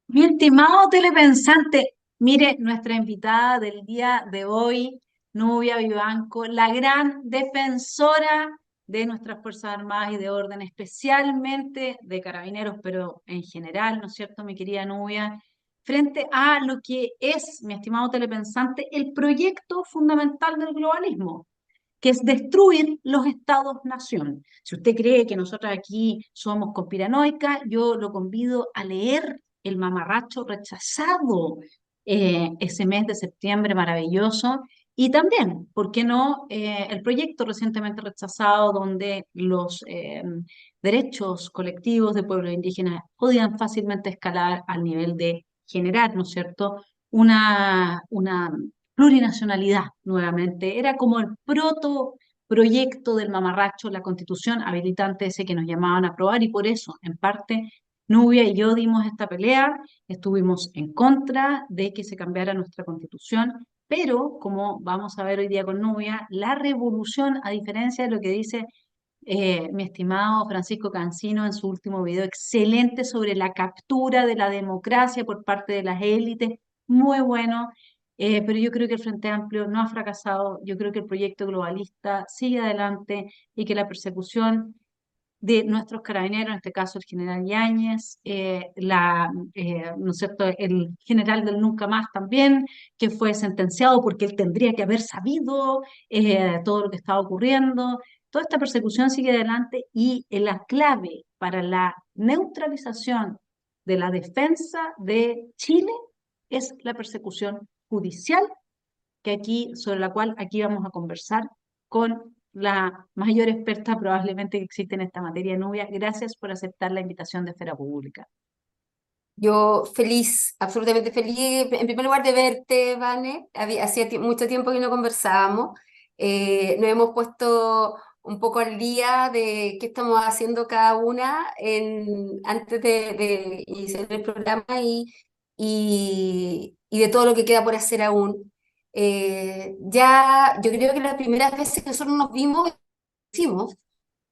Mi estimado telepensante, mire, nuestra invitada del día de hoy, Nubia Vivanco, la gran defensora de nuestras Fuerzas Armadas y de orden, especialmente de carabineros, pero en general, ¿no es cierto, mi querida Nubia? Frente a lo que es, mi estimado telepensante, el proyecto fundamental del globalismo, que es destruir los estados-nación. Si usted cree que nosotros aquí somos conspiranoicas, yo lo convido a leer El mamarracho rechazado, ese mes de septiembre maravilloso, y también, ¿por qué no?, el proyecto recientemente rechazado donde los derechos colectivos de pueblos indígenas podían fácilmente escalar al nivel de generar, ¿no es cierto?, una plurinacionalidad nuevamente. Era como el proyecto del mamarracho, la constitución habilitante ese que nos llamaban a aprobar, y por eso, en parte, Nubia y yo dimos esta pelea, estuvimos en contra de que se cambiara nuestra constitución, pero como vamos a ver hoy día con Nubia, la revolución, a diferencia de lo que dice mi estimado Francisco Cancino en su último video, excelente sobre la captura de la democracia por parte de las élites, muy bueno, pero yo creo que el Frente Amplio no ha fracasado, yo creo que el proyecto globalista sigue adelante y que la persecución de nuestros carabineros, en este caso el general Yáñez, ¿no es cierto?, el general del Nunca Más también, que fue sentenciado porque él tendría que haber sabido todo lo que estaba ocurriendo. Toda esta persecución sigue adelante y la clave para la neutralización de la defensa de Chile es la persecución judicial, que aquí, sobre la cual aquí vamos a conversar con la mayor experta probablemente que existe en esta materia, Nubia. Gracias por aceptar la invitación de Esfera Pública. Yo feliz, absolutamente feliz, en primer lugar de verte, Vane. Hacía mucho tiempo que no conversábamos. Nos hemos puesto un poco al día de qué estamos haciendo cada una antes de iniciar el programa y de todo lo que queda por hacer aún. Ya, yo creo que las primeras veces que nosotros nos vimos, hicimos,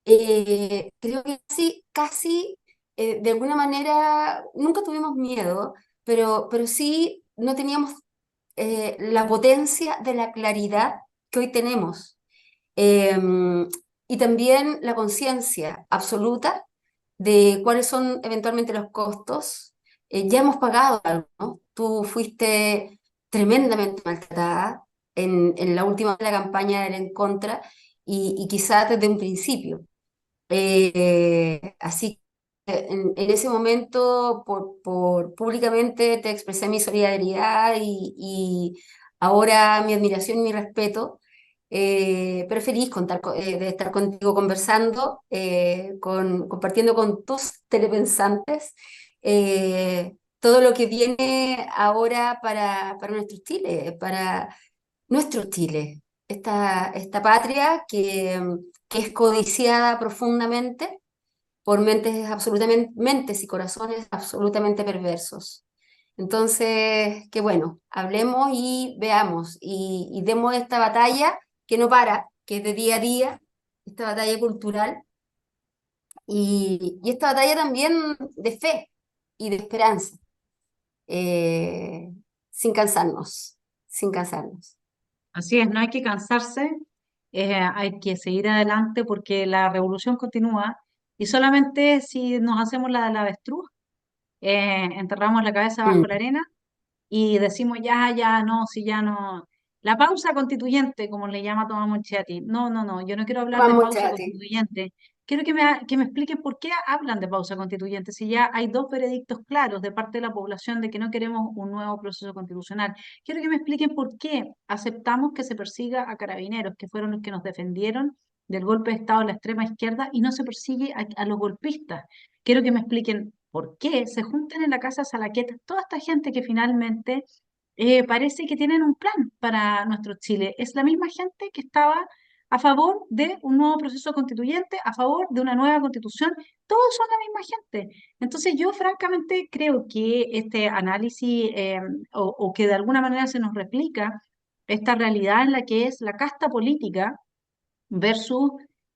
creo que casi de alguna manera, nunca tuvimos miedo, pero sí no teníamos la potencia de la claridad que hoy tenemos. Eh, y también la conciencia absoluta de cuáles son eventualmente los costos. Ya hemos pagado algo, ¿no? Tú fuiste tremendamente maltratada en la última de la campaña del En Contra y quizás desde un principio. Así que en ese momento públicamente te expresé mi solidaridad y ahora mi admiración y mi respeto. Pero feliz de estar contigo conversando, compartiendo con tus telepensantes todo lo que viene ahora para nuestro Chile, esta patria que es codiciada profundamente por mentes y corazones absolutamente perversos. Entonces, que bueno, hablemos y veamos y demos esta batalla que no para, que es de día a día, esta batalla cultural y esta batalla también de fe y de esperanza, eh, sin cansarnos, sin cansarnos. Así es, no hay que cansarse, hay que seguir adelante porque la revolución continúa y solamente si nos hacemos la del avestruz, enterramos la cabeza bajo la Mm, arena y decimos ya, ya, no, si ya no. La pausa constituyente, como le llama Tomás Moschetti. No, no, no, yo no quiero hablar de Vamos, pausa chati. constituyente, quiero que me expliquen por qué hablan de pausa constituyente, si ya hay dos veredictos claros de parte de la población de que no queremos un nuevo proceso constitucional. Quiero que me expliquen por qué aceptamos que se persiga a carabineros, que fueron los que nos defendieron del golpe de Estado de la extrema izquierda, y no se persigue a los golpistas. Quiero que me expliquen por qué se juntan en la casa Salaquet toda esta gente que finalmente parece que tienen un plan para nuestro Chile. Es la misma gente que estaba a favor de un nuevo proceso constituyente, a favor de una nueva constitución, todos son la misma gente. Entonces yo francamente creo que este análisis o que de alguna manera se nos replica esta realidad en la que es la casta política versus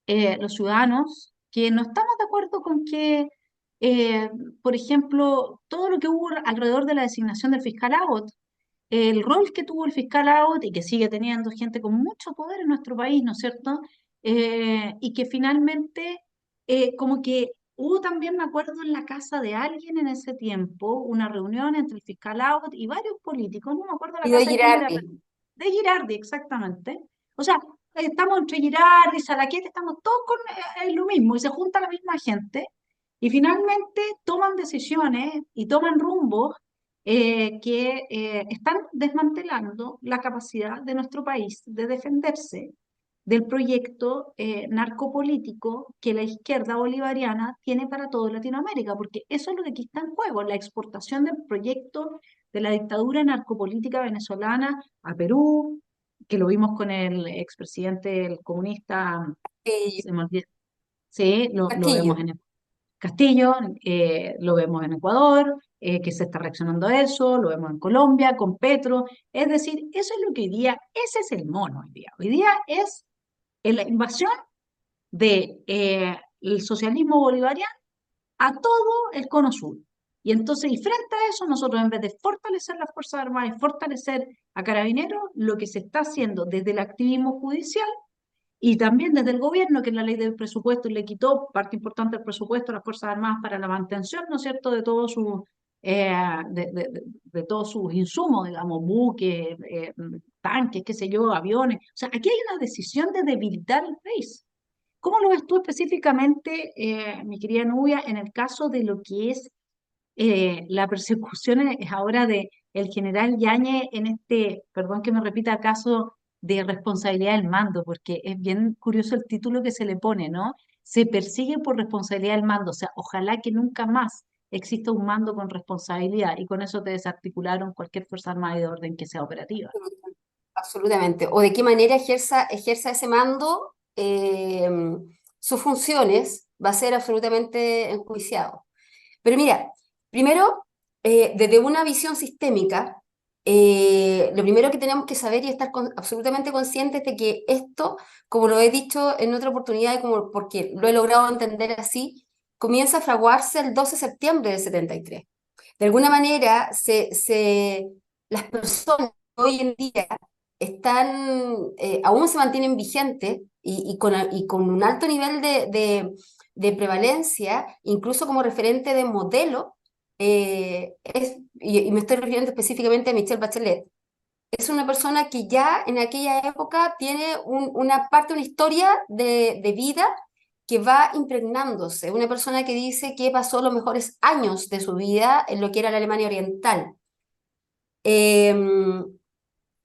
los ciudadanos que no estamos de acuerdo con que, eh, por ejemplo, todo lo que hubo alrededor de la designación del fiscal Abbott, el rol que tuvo el fiscal Abbott y que sigue teniendo gente con mucho poder en nuestro país, ¿no es cierto? Y que finalmente, como que hubo también, me acuerdo, en la casa de alguien en ese tiempo, una reunión entre el fiscal Abbott y varios políticos, no me acuerdo la Y de casa de quién era, Girardi. de Girardi, exactamente. O sea, estamos entre Girardi, Salaquet, estamos todos con lo mismo y se junta la misma gente y finalmente toman decisiones y toman rumbos que están desmantelando la capacidad de nuestro país de defenderse del proyecto narcopolítico que la izquierda bolivariana tiene para toda Latinoamérica, porque eso es lo que aquí está en juego, la exportación del proyecto de la dictadura narcopolítica venezolana a Perú, que lo vimos con el expresidente el comunista, Castillo. se me olvida, sí, lo vemos Castillo. en Castillo, lo vemos en Ecuador, que se está reaccionando a eso, lo vemos en Colombia, con Petro. Es decir, eso es lo que hoy día, ese es el mono hoy día. Hoy día es la invasión de, el socialismo bolivariano a todo el cono sur. Y entonces, y frente a eso, nosotros en vez de fortalecer las Fuerzas Armadas y fortalecer a Carabineros, lo que se está haciendo desde el activismo judicial y también desde el gobierno, que en la ley del presupuesto le quitó parte importante del presupuesto a las Fuerzas Armadas para la mantención, ¿no es cierto?, de todos sus de todos sus insumos, digamos, buques, tanques, qué sé yo, aviones. O sea, aquí hay una decisión de debilitar el país. ¿Cómo lo ves tú específicamente, mi querida Nubia, en el caso de lo que es la persecución es ahora de el general Yañez en este, perdón que me repita, caso de responsabilidad del mando, porque es bien curioso el título que se le pone, ¿no? Se persigue por responsabilidad del mando, o sea, ojalá que nunca más exista un mando con responsabilidad y con eso te desarticularon cualquier fuerza armada y de orden que sea operativa. Absolutamente. O de qué manera ejerza ese mando sus funciones, va a ser absolutamente enjuiciado. Pero mira, primero, desde una visión sistémica, lo primero que tenemos que saber y estar absolutamente conscientes de que esto, como lo he dicho en otra oportunidad y como porque lo he logrado entender así, comienza a fraguarse el 12 de septiembre del 73. De alguna manera, las personas hoy en día aún se mantienen vigentes y con un alto nivel de prevalencia, incluso como referente de modelo, y me estoy refiriendo específicamente a Michelle Bachelet. Es una persona que ya en aquella época tiene una parte, una historia de vida que va impregnándose. Una persona que dice que pasó los mejores años de su vida en lo que era la Alemania Oriental.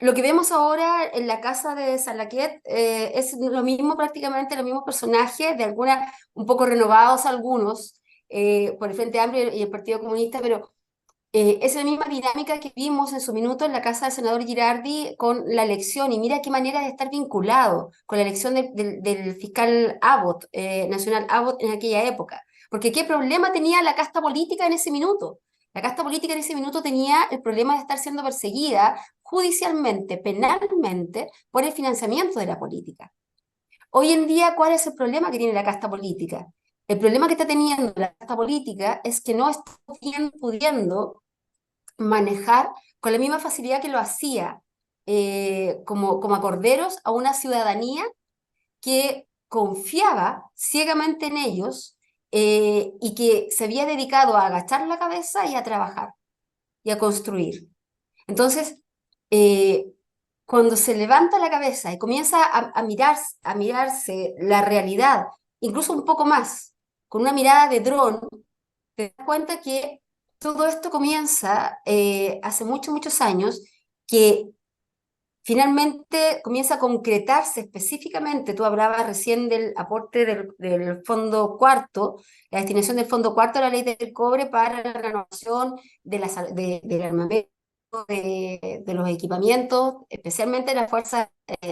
Lo que vemos ahora en la casa de Salaquet es lo mismo, prácticamente los mismos personajes, un poco renovados algunos, por el Frente Amplio y el Partido Comunista, pero es la misma dinámica que vimos en su minuto en la casa del senador Girardi con la elección, y mira qué manera de estar vinculado con la elección del fiscal Abbott, Nacional Abbott en aquella época. Porque qué problema tenía la casta política en ese minuto. La casta política en ese minuto tenía el problema de estar siendo perseguida judicialmente, penalmente, por el financiamiento de la política. Hoy en día, ¿cuál es el problema que tiene la casta política? El problema que está teniendo la casta política es que no está pudiendo manejar con la misma facilidad que lo hacía como acorderos a una ciudadanía que confiaba ciegamente en ellos y que se había dedicado a agachar la cabeza y a trabajar y a construir. Entonces, eh, cuando se levanta la cabeza y comienza a mirarse la realidad incluso un poco más, con una mirada de dron, te das cuenta que todo esto comienza hace muchos, muchos años, que finalmente comienza a concretarse específicamente. Tú hablabas recién del aporte del fondo cuarto, la destinación del fondo cuarto a la ley del cobre para la renovación del armamento, de los equipamientos, especialmente de las Fuerzas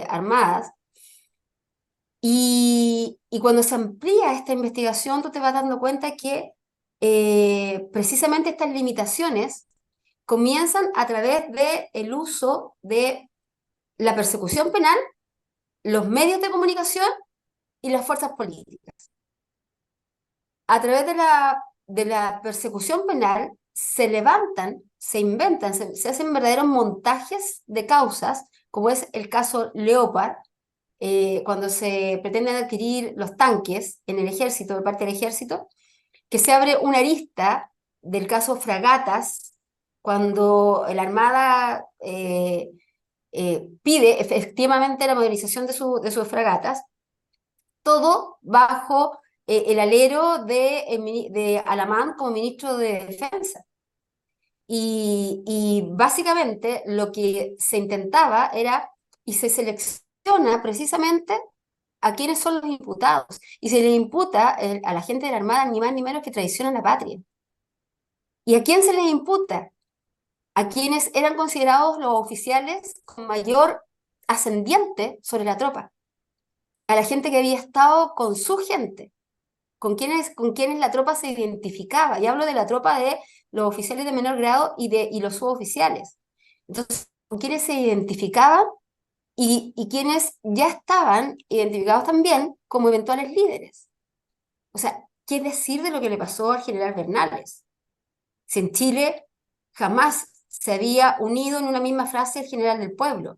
Armadas. Y cuando se amplía esta investigación, tú te vas dando cuenta que precisamente estas limitaciones comienzan a través del uso de la persecución penal, los medios de comunicación y las fuerzas políticas. A través de la persecución penal se levantan, se inventan, se hacen verdaderos montajes de causas, como es el caso Leopard, cuando se pretenden adquirir los tanques en el ejército, de parte del ejército, que se abre una arista del caso Fragatas, cuando la Armada pide efectivamente la modernización de sus fragatas, todo bajo el alero de Alamán como ministro de Defensa. Y básicamente lo que se intentaba era, y se selecciona precisamente a quiénes son los imputados, y se le imputa a la gente de la Armada ni más ni menos que traición a la patria. ¿Y a quién se les imputa? A quienes eran considerados los oficiales con mayor ascendiente sobre la tropa, a la gente que había estado con su gente, con quienes la tropa se identificaba. Y hablo de la tropa de los oficiales de menor grado y los suboficiales. Entonces, con quienes se identificaban y quienes ya estaban identificados también como eventuales líderes. O sea, ¿qué decir de lo que le pasó al general Bernales? Si en Chile jamás se había unido en una misma frase el general del pueblo.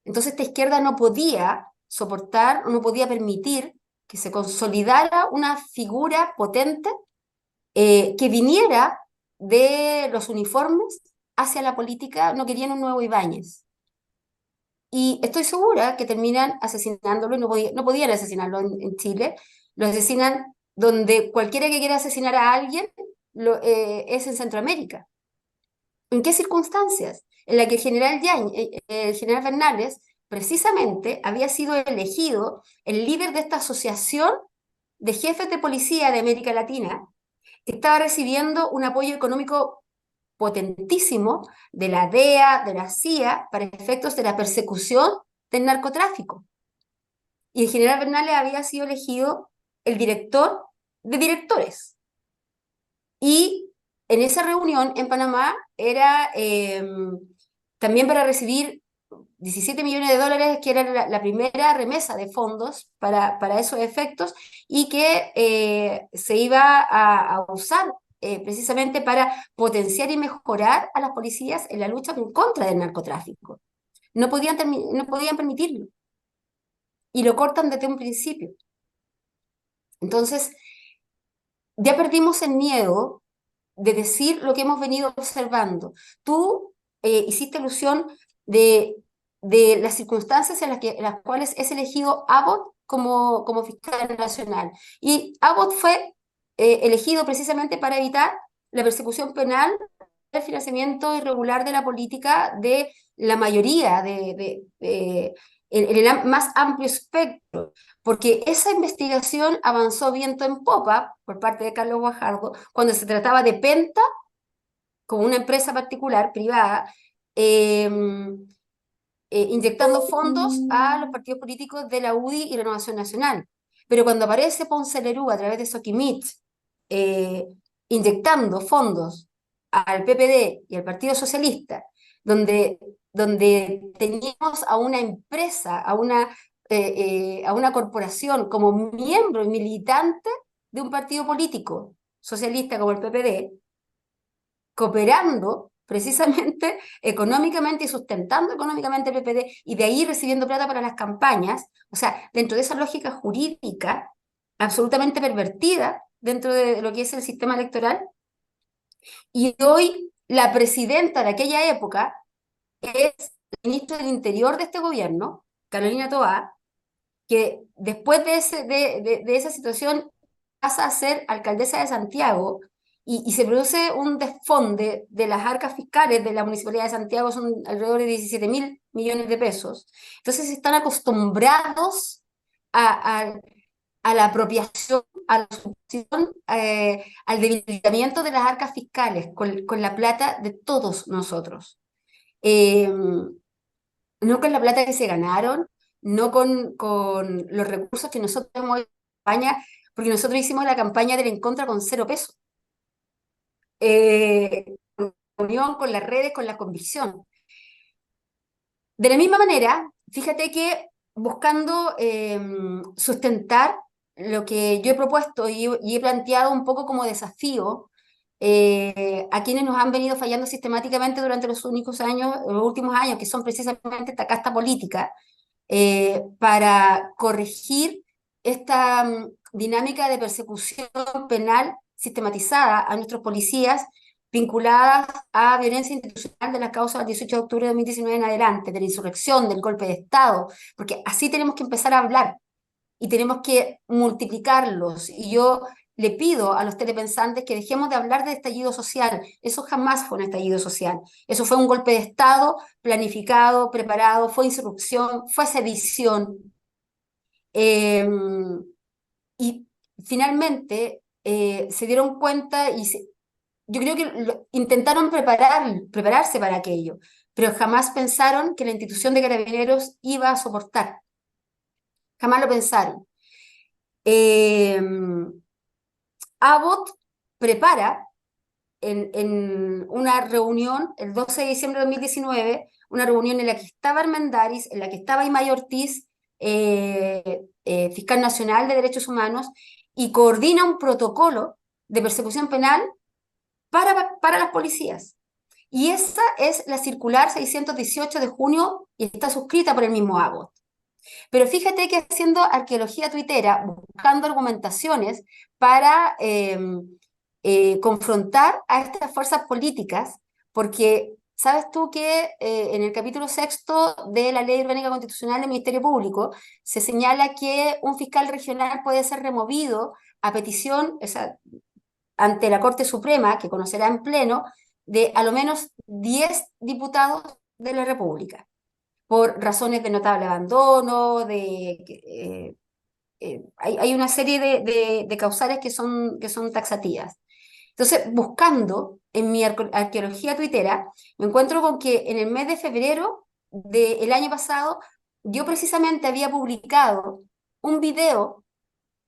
Entonces esta izquierda no podía soportar, no podía permitir que se consolidara una figura potente que viniera de los uniformes hacia la política. No querían un nuevo Ibáñez. Y estoy segura que terminan asesinándolo, y no podían asesinarlo en Chile, lo asesinan donde cualquiera que quiera asesinar a alguien es en Centroamérica. ¿En qué circunstancias? En la que el general Bernales precisamente había sido elegido el líder de esta asociación de jefes de policía de América Latina, que estaba recibiendo un apoyo económico potentísimo de la DEA, de la CIA, para efectos de la persecución del narcotráfico. Y el general Bernales había sido elegido el director de directores. Y en esa reunión en Panamá era también para recibir 17 millones de dólares, que era la primera remesa de fondos para esos efectos, y que se iba a usar precisamente para potenciar y mejorar a las policías en la lucha en contra del narcotráfico. No podían permitirlo, y lo cortan desde un principio. Entonces, ya perdimos el miedo de decir lo que hemos venido observando. Tú hiciste alusión de las circunstancias en las cuales es elegido Abbott como fiscal nacional. Y Abbott fue elegido precisamente para evitar la persecución penal, el financiamiento irregular de la política de la mayoría, en el más amplio espectro, porque esa investigación avanzó viento en popa por parte de Carlos Guajardo cuando se trataba de Penta, como una empresa particular, privada, eh, inyectando fondos a los partidos políticos de la UDI y Renovación Nacional. Pero cuando aparece Ponce Lerú a través de Soquimich, eh, inyectando fondos al PPD y al Partido Socialista, donde teníamos a una empresa, a una corporación como miembro y militante de un partido político socialista como el PPD, cooperando precisamente económicamente y sustentando económicamente el PPD, y de ahí recibiendo plata para las campañas. O sea, dentro de esa lógica jurídica absolutamente pervertida dentro de lo que es el sistema electoral. Y hoy la presidenta de aquella época es la ministra del Interior de este gobierno, Carolina Toá, que después de esa situación pasa a ser alcaldesa de Santiago y se produce un desfonde de las arcas fiscales de la Municipalidad de Santiago, son alrededor de 17.000 millones de pesos. Entonces están acostumbrados a, a- a la apropiación, a la suposición, al debilitamiento de las arcas fiscales con la plata de todos nosotros. Eh, no con la plata que se ganaron, no con los recursos que nosotros hemos hecho en campaña, porque nosotros hicimos la campaña del En Contra con 0 pesos. Con la unión, con las redes, con la convicción. De la misma manera, fíjate que buscando sustentar lo que yo he propuesto y he planteado un poco como desafío a quienes nos han venido fallando sistemáticamente durante los últimos años, que son precisamente esta casta política, para corregir esta dinámica de persecución penal sistematizada a nuestros policías vinculadas a violencia institucional de las causas del 18 de octubre de 2019 en adelante, de la insurrección, del golpe de Estado, porque así tenemos que empezar a hablar y tenemos que multiplicarlos. Y yo le pido a los telepensantes que dejemos de hablar de estallido social. Eso jamás fue un estallido social. Eso fue un golpe de Estado planificado, preparado, fue insurrección, fue sedición. Eh, y finalmente se dieron cuenta yo creo que intentaron prepararse para aquello, pero jamás pensaron que la institución de carabineros iba a soportar. Jamás lo pensaron. Eh, Abbott prepara en una reunión el 12 de diciembre de 2019, una reunión en la que estaba Armendáriz, en la que estaba Imay Ortiz, fiscal nacional de derechos humanos, y coordina un protocolo de persecución penal para las policías. Y esa es la circular 618 de junio y está suscrita por el mismo Abbott. Pero fíjate que haciendo arqueología tuitera, buscando argumentaciones para confrontar a estas fuerzas políticas, porque sabes tú que en el capítulo sexto de la Ley Orgánica Constitucional del Ministerio Público se señala que un fiscal regional puede ser removido a petición, o sea, ante la Corte Suprema, que conocerá en pleno, de a lo menos 10 diputados de la República por razones de notable abandono, hay una serie de causales que son taxativas. Entonces, buscando en mi arqueología tuitera, me encuentro con que en el mes de febrero del año pasado, yo precisamente había publicado un video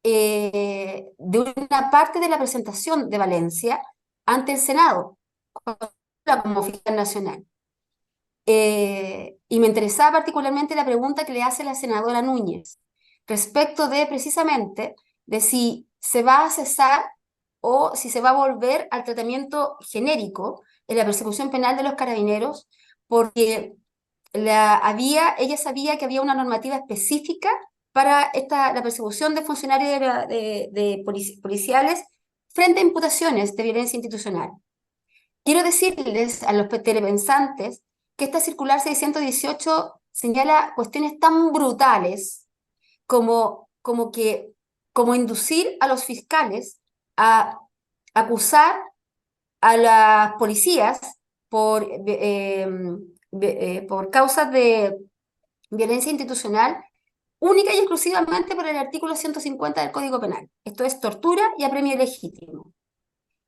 de una parte de la presentación de Valencia ante el Senado como fiscal nacional. Y me interesaba particularmente la pregunta que le hace la senadora Núñez respecto de precisamente de si se va a cesar o si se va a volver al tratamiento genérico en la persecución penal de los carabineros, porque ella sabía que había una normativa específica para la persecución de funcionarios policiales frente a imputaciones de violencia institucional. Quiero decirles a los telepensantes que esta circular 618 señala cuestiones tan brutales como que, como inducir a los fiscales a acusar a las policías por causas de violencia institucional única y exclusivamente por el artículo 150 del Código Penal. Esto es tortura y apremio ilegítimo.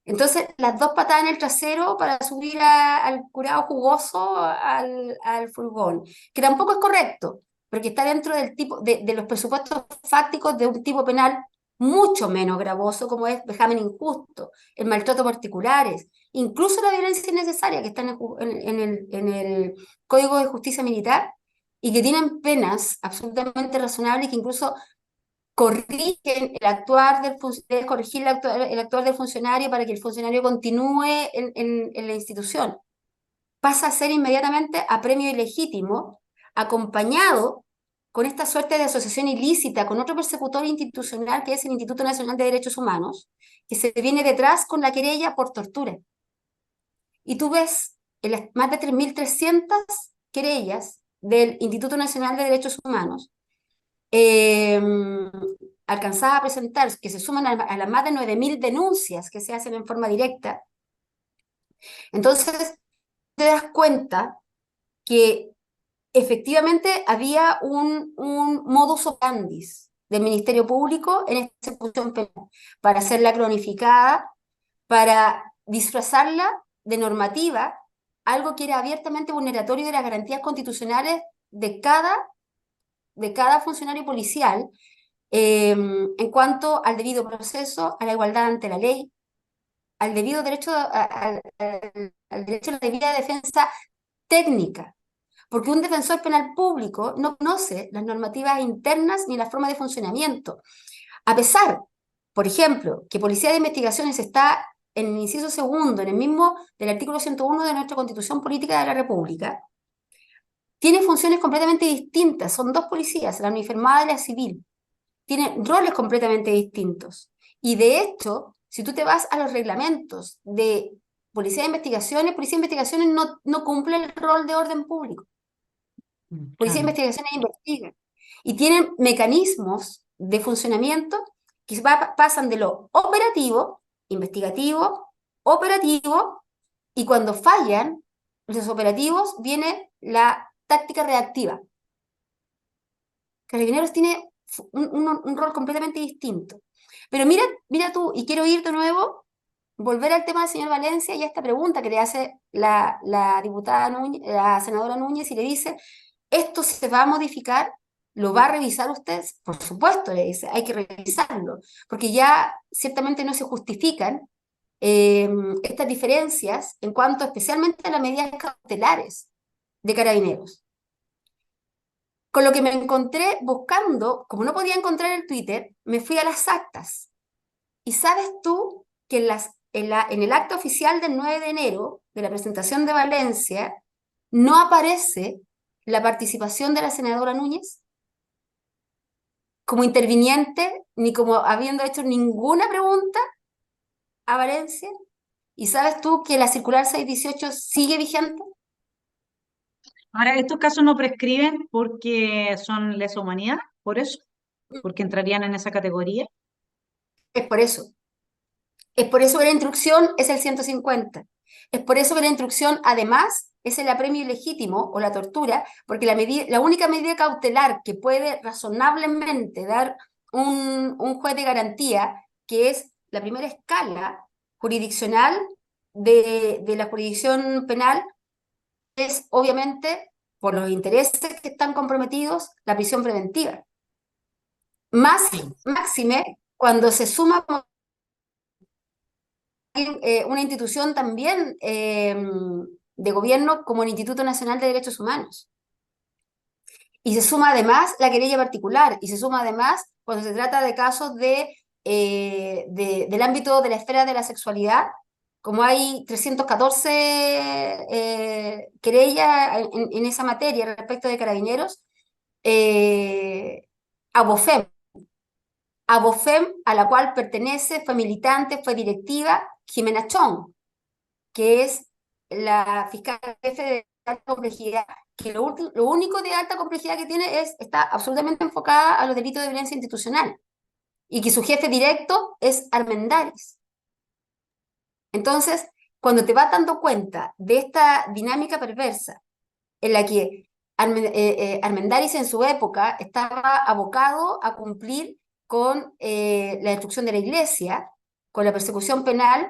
Entonces, las dos patadas en el trasero para subir al curado jugoso al furgón, que tampoco es correcto, porque está dentro del tipo de los presupuestos fácticos de un tipo penal mucho menos gravoso, como es vejamen injusto, el maltrato a particulares, incluso la violencia innecesaria que está en el Código de Justicia Militar y que tienen penas absolutamente razonables que incluso corrigen el actuar debe corregir el actuar del funcionario para que el funcionario continúe en la institución. Pasa a ser inmediatamente apremio ilegítimo, acompañado con esta suerte de asociación ilícita con otro persecutor institucional que es el Instituto Nacional de Derechos Humanos, que se viene detrás con la querella por tortura. Y tú ves en las más de 3.300 querellas del Instituto Nacional de Derechos Humanos, eh, alcanzada a presentar, que se suman a las más de 9.000 denuncias que se hacen en forma directa, entonces te das cuenta que efectivamente había un modus operandi del Ministerio Público en esta persecución penal, para hacerla cronificada, para disfrazarla de normativa, algo que era abiertamente vulneratorio de las garantías constitucionales de cada funcionario policial, en cuanto al debido proceso, a la igualdad ante la ley, al debido derecho, al derecho a la debida defensa técnica, porque un defensor penal público no conoce las normativas internas ni la forma de funcionamiento. A pesar, por ejemplo, que Policía de Investigaciones está en el inciso segundo, en el mismo del artículo 101 de nuestra Constitución Política de la República, tiene funciones completamente distintas. Son dos policías, la uniformada y la civil. Tienen roles completamente distintos. Y de hecho, si tú te vas a los reglamentos de Policía de Investigaciones no cumple el rol de orden público. Policía de Claro. Investigaciones investiga. Y tienen mecanismos de funcionamiento que pasan de lo operativo, investigativo, operativo, y cuando fallan los operativos viene la táctica reactiva. Carabineros tiene un rol completamente distinto. Pero mira tú, y quiero ir de nuevo, volver al tema del señor Valencia y a esta pregunta que le hace la diputada Núñez, la senadora Núñez, y le dice, ¿esto se va a modificar? ¿Lo va a revisar usted? Por supuesto, le dice, hay que revisarlo, porque ya ciertamente no se justifican estas diferencias en cuanto especialmente a las medidas cautelares de carabineros. Con lo que me encontré buscando, como no podía encontrar el Twitter, me fui a las actas. Y sabes tú que en el acta oficial del 9 de enero, de la presentación de Valencia, no aparece la participación de la senadora Núñez como interviniente, ni como habiendo hecho ninguna pregunta a Valencia. ¿Y sabes tú que la circular 618 sigue vigente? Ahora, estos casos no prescriben porque son lesa humanidad, por eso, porque entrarían en esa categoría. Es por eso. Es por eso que la instrucción es el 150. Es por eso que la instrucción, además, es el apremio ilegítimo o la tortura, porque la única medida cautelar que puede razonablemente dar un juez de garantía, que es la primera escala jurisdiccional de la jurisdicción penal, es obviamente, por los intereses que están comprometidos, la prisión preventiva. Más Sí. máxime cuando se suma una institución también de gobierno como el Instituto Nacional de Derechos Humanos. Y se suma además la querella particular, y se suma además cuando se trata de casos del ámbito de la esfera de la sexualidad, como hay 314 querellas en esa materia respecto de carabineros, eh, a BOFEM, a la cual pertenece, fue militante, fue directiva, Jimena Chong, que es la fiscal jefe de alta complejidad, que lo único de alta complejidad que tiene está absolutamente enfocada a los delitos de violencia institucional, y que su jefe directo es Armendáriz. Entonces, cuando te vas dando cuenta de esta dinámica perversa en la que Armendáriz en su época estaba abocado a cumplir con la destrucción de la iglesia, con la persecución penal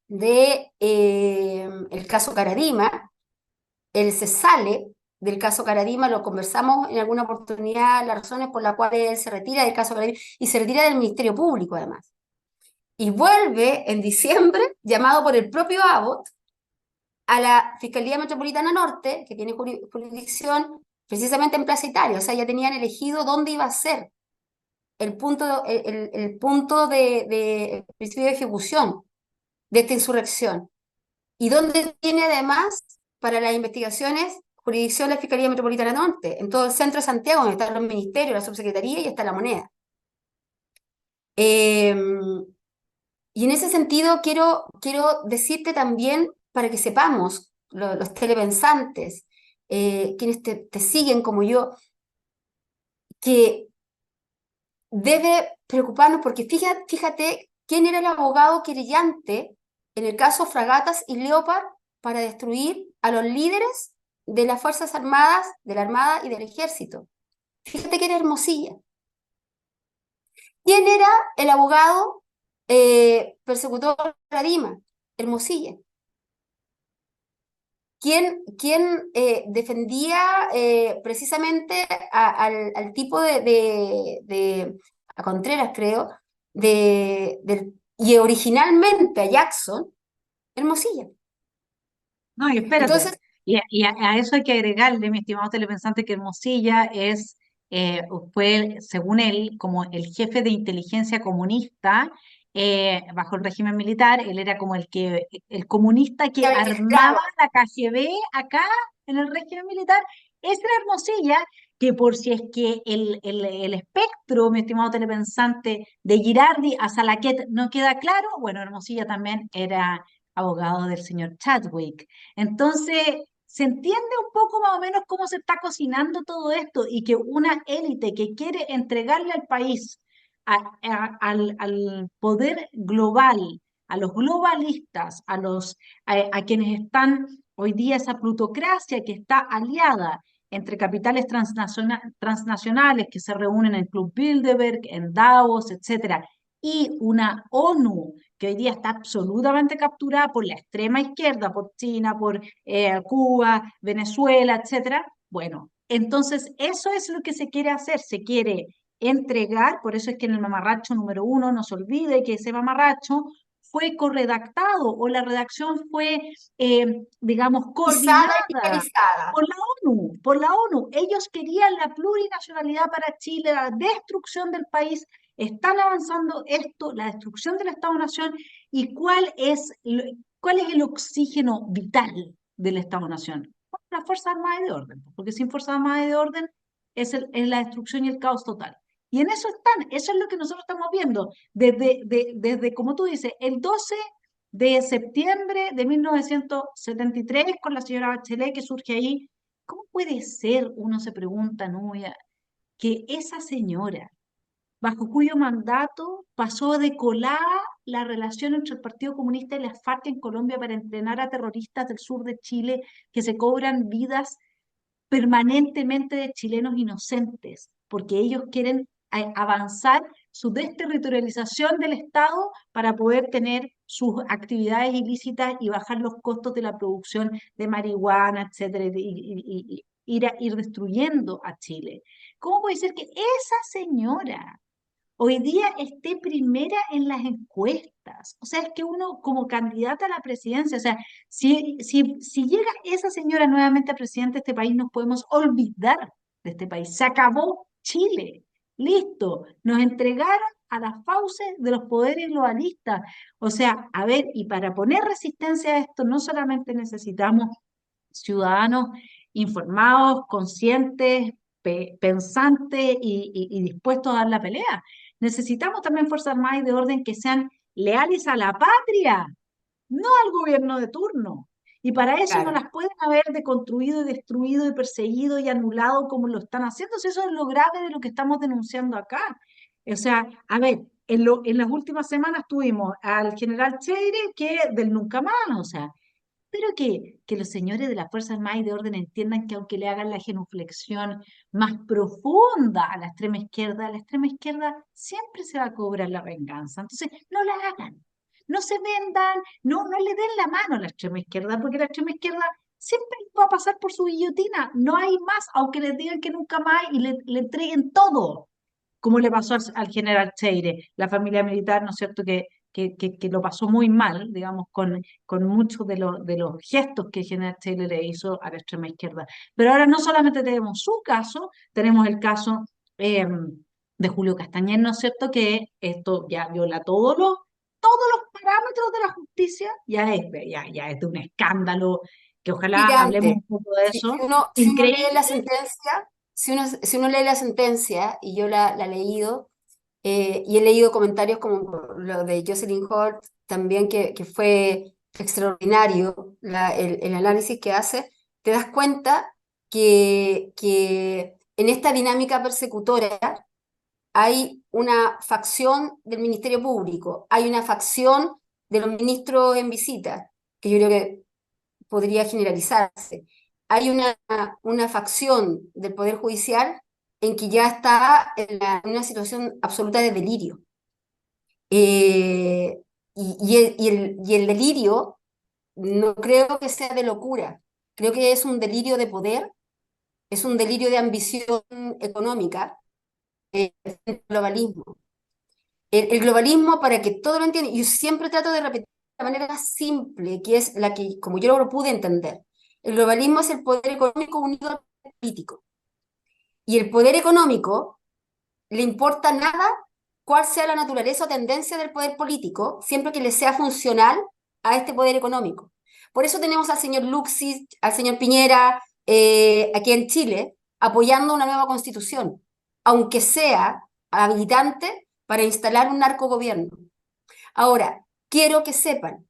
de el caso Caradima, él se sale del caso Caradima, lo conversamos en alguna oportunidad, las razones por las cuales él se retira del caso Caradima y se retira del Ministerio Público además. Y vuelve en diciembre, llamado por el propio Abbott, a la Fiscalía Metropolitana Norte, que tiene jurisdicción precisamente en Plaza Italia, o sea, ya tenían elegido dónde iba a ser el punto de principio de ejecución de esta insurrección. Y dónde tiene además para las investigaciones jurisdicción la Fiscalía Metropolitana Norte, en todo el centro de Santiago, donde están los ministerios, la subsecretaría y está la moneda. Eh, y en ese sentido quiero decirte también, para que sepamos, los telepensantes, quienes te siguen como yo, que debe preocuparnos, porque fíjate quién era el abogado querellante en el caso Fragatas y Leopard para destruir a los líderes de las Fuerzas Armadas, de la Armada y del Ejército. Fíjate que era Hermosilla. ¿Quién era el abogado persecutor de la Dima? Hermosilla. ¿Quién defendía precisamente al tipo a Contreras, creo, y originalmente a Jackson? Hermosilla. No, y espérate. Entonces, A eso hay que agregarle, mi estimado telepensante, que Hermosilla fue, según él, como el jefe de inteligencia comunista bajo el régimen militar. Él era como el comunista que armaba claro, la KGB acá en el régimen militar. Ese era Hermosilla, que por si es que el espectro, mi estimado telepensante, de Girardi a Salaquet no queda claro, bueno, Hermosilla también era abogado del señor Chadwick. Entonces, se entiende un poco más o menos cómo se está cocinando todo esto y que una élite que quiere entregarle al país, al poder global, a los globalistas, a quienes están hoy día esa plutocracia que está aliada entre capitales transnacionales que se reúnen en Club Bilderberg, en Davos, etcétera, y una ONU que hoy día está absolutamente capturada por la extrema izquierda, por China, por Cuba, Venezuela, etcétera. Bueno, entonces eso es lo que se quiere hacer, se quiere entregar, por eso es que en el mamarracho número 1 no se olvide que ese mamarracho fue corredactado o la redacción fue, digamos, pisada y coordinada realizada. por la ONU. Ellos querían la plurinacionalidad para Chile, la destrucción del país. Están avanzando esto, la destrucción del Estado-Nación y cuál es el oxígeno vital del Estado-Nación. Las Fuerzas Armadas y de Orden, porque sin Fuerzas Armadas y de Orden es la destrucción y el caos total. Y en eso están, eso es lo que nosotros estamos viendo desde como tú dices, el 12 de septiembre de 1973 con la señora Bachelet que surge ahí. ¿Cómo puede ser, uno se pregunta, Nubia, que esa señora, bajo cuyo mandato pasó de colada la relación entre el Partido Comunista y las FARC en Colombia para entrenar a terroristas del sur de Chile que se cobran vidas permanentemente de chilenos inocentes, porque ellos quieren avanzar su desterritorialización del Estado para poder tener sus actividades ilícitas y bajar los costos de la producción de marihuana, etcétera, ir destruyendo a Chile? ¿Cómo puede ser que esa señora hoy día esté primera en las encuestas? O sea, es que uno como candidata a la presidencia, o sea, si llega esa señora nuevamente a presidente de este país, nos podemos olvidar de este país. Se acabó Chile. Listo. Nos entregaron a las fauces de los poderes globalistas. O sea, a ver, y para poner resistencia a esto, no solamente necesitamos ciudadanos informados, conscientes, pensantes y dispuestos a dar la pelea. Necesitamos también Fuerzas Armadas y de orden que sean leales a la patria, no al gobierno de turno. Y para eso no Claro. las pueden haber deconstruido y destruido y perseguido y anulado como lo están haciendo. Si eso es lo grave de lo que estamos denunciando acá. O sea, a ver, en las últimas semanas tuvimos al general Cheire que del nunca más, o sea, pero que los señores de las Fuerzas Armadas y de Orden entiendan que aunque le hagan la genuflexión más profunda a la extrema izquierda siempre se va a cobrar la venganza. Entonces, no la hagan, no se vendan, no le den la mano a la extrema izquierda, porque la extrema izquierda siempre va a pasar por su guillotina. No hay más, aunque les digan que nunca más y le entreguen todo como le pasó al general Cheire, la familia militar, ¿no es cierto?, que lo pasó muy mal, digamos, con muchos de los gestos que el general Cheire le hizo a la extrema izquierda. Pero ahora no solamente tenemos su caso, tenemos el caso de Julio Castañer, ¿no es cierto?, que esto ya viola todos los parámetros de la justicia, ya es de un escándalo, que ojalá hablemos Gigante. un poco de eso. Si uno Increíble. lee la sentencia, si uno lee la sentencia, y yo la he leído, y he leído comentarios como lo de Jocelyn Holt, también que fue extraordinario el análisis que hace, te das cuenta que en esta dinámica persecutora hay una facción del Ministerio Público, hay una facción de los ministros en visita, que yo creo que podría generalizarse. Hay una facción del Poder Judicial en que ya está en una situación absoluta de delirio. Y el delirio no creo que sea de locura, creo que es un delirio de poder, es un delirio de ambición económica, el globalismo. El globalismo, para que todo lo entiendan, yo siempre trato de repetir de la manera más simple, que es la que, como yo lo pude entender. El globalismo es el poder económico unido al poder político. Y el poder económico le importa nada cuál sea la naturaleza o tendencia del poder político, siempre que le sea funcional a este poder económico. Por eso tenemos al señor Luxis, al señor Piñera, aquí en Chile, apoyando una nueva constitución, aunque sea habilitante para instalar un narcogobierno. Ahora, quiero que sepan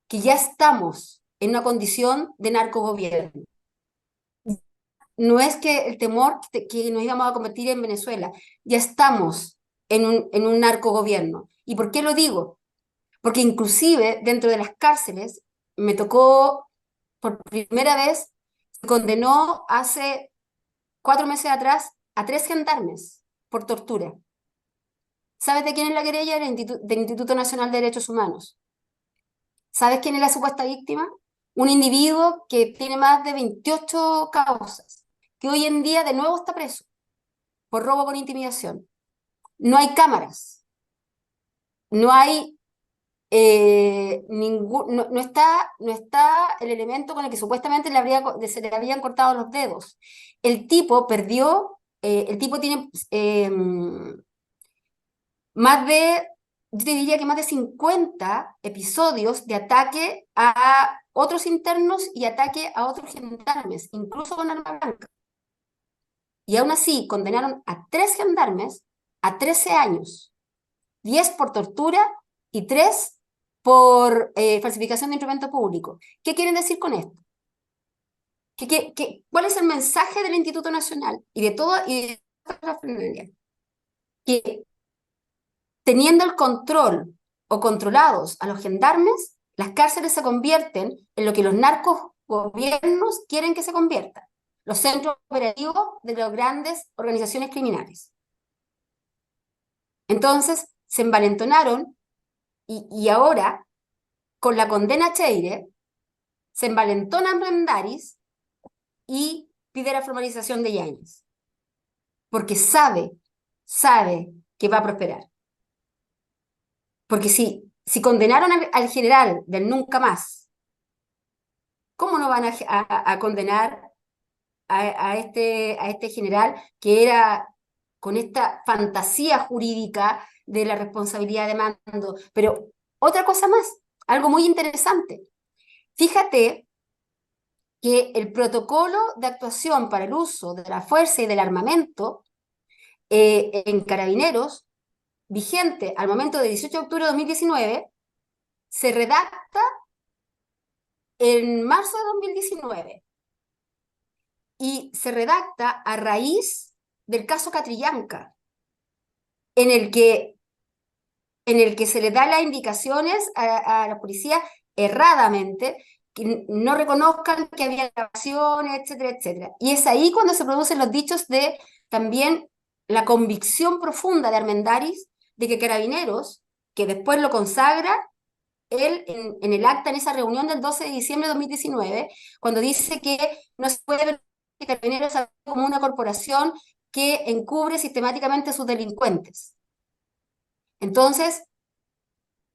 que ya estamos en una condición de narcogobierno. No es que el temor que nos íbamos a convertir en Venezuela, ya estamos en un narcogobierno. ¿Y por qué lo digo? Porque inclusive dentro de las cárceles me tocó, por primera vez, se condenó hace 4 meses atrás a 3 gendarmes por tortura. ¿Sabes de quién es la querella? Del Instituto Nacional de Derechos Humanos. ¿Sabes quién es la supuesta víctima? Un individuo que tiene más de 28 causas, que hoy en día de nuevo está preso por robo con intimidación. No hay cámaras, no hay no está el elemento con el que supuestamente se le habían cortado los dedos. El tipo perdió, el tipo tiene más de, yo te diría que más de 50 episodios de ataque a otros internos y ataque a otros gendarmes, incluso con arma blanca. Y aún así condenaron a 3 gendarmes a 13 años, 10 por tortura y 3 por falsificación de instrumento público. ¿Qué quieren decir con esto? ¿Cuál es el mensaje del Instituto Nacional y de todas las familias? Que teniendo el control o controlados a los gendarmes, las cárceles se convierten en lo que los narcos gobiernos quieren que se conviertan, los centros operativos de las grandes organizaciones criminales. Entonces, se envalentonaron y ahora, con la condena a Cheire, se envalentonan Rendaris y pide la formalización de Yáñez, porque sabe que va a prosperar. Porque si condenaron al general del nunca más, ¿cómo no van a condenar a este general que era con esta fantasía jurídica de la responsabilidad de mando? Pero otra cosa más, algo muy interesante. Fíjate que el protocolo de actuación para el uso de la fuerza y del armamento en Carabineros, vigente al momento de 18 de octubre de 2019, se redacta en marzo de 2019 y se redacta a raíz del caso Catrillanca, en el que, se le da las indicaciones a la policía erradamente, que no reconozcan que había grabaciones, etcétera, etcétera. Y es ahí cuando se producen los dichos de también la convicción profunda de Armendáriz de que Carabineros, que después lo consagra él en el acta, en esa reunión del 12 de diciembre de 2019, cuando dice que no se puede ver que Carabineros como una corporación que encubre sistemáticamente a sus delincuentes. Entonces,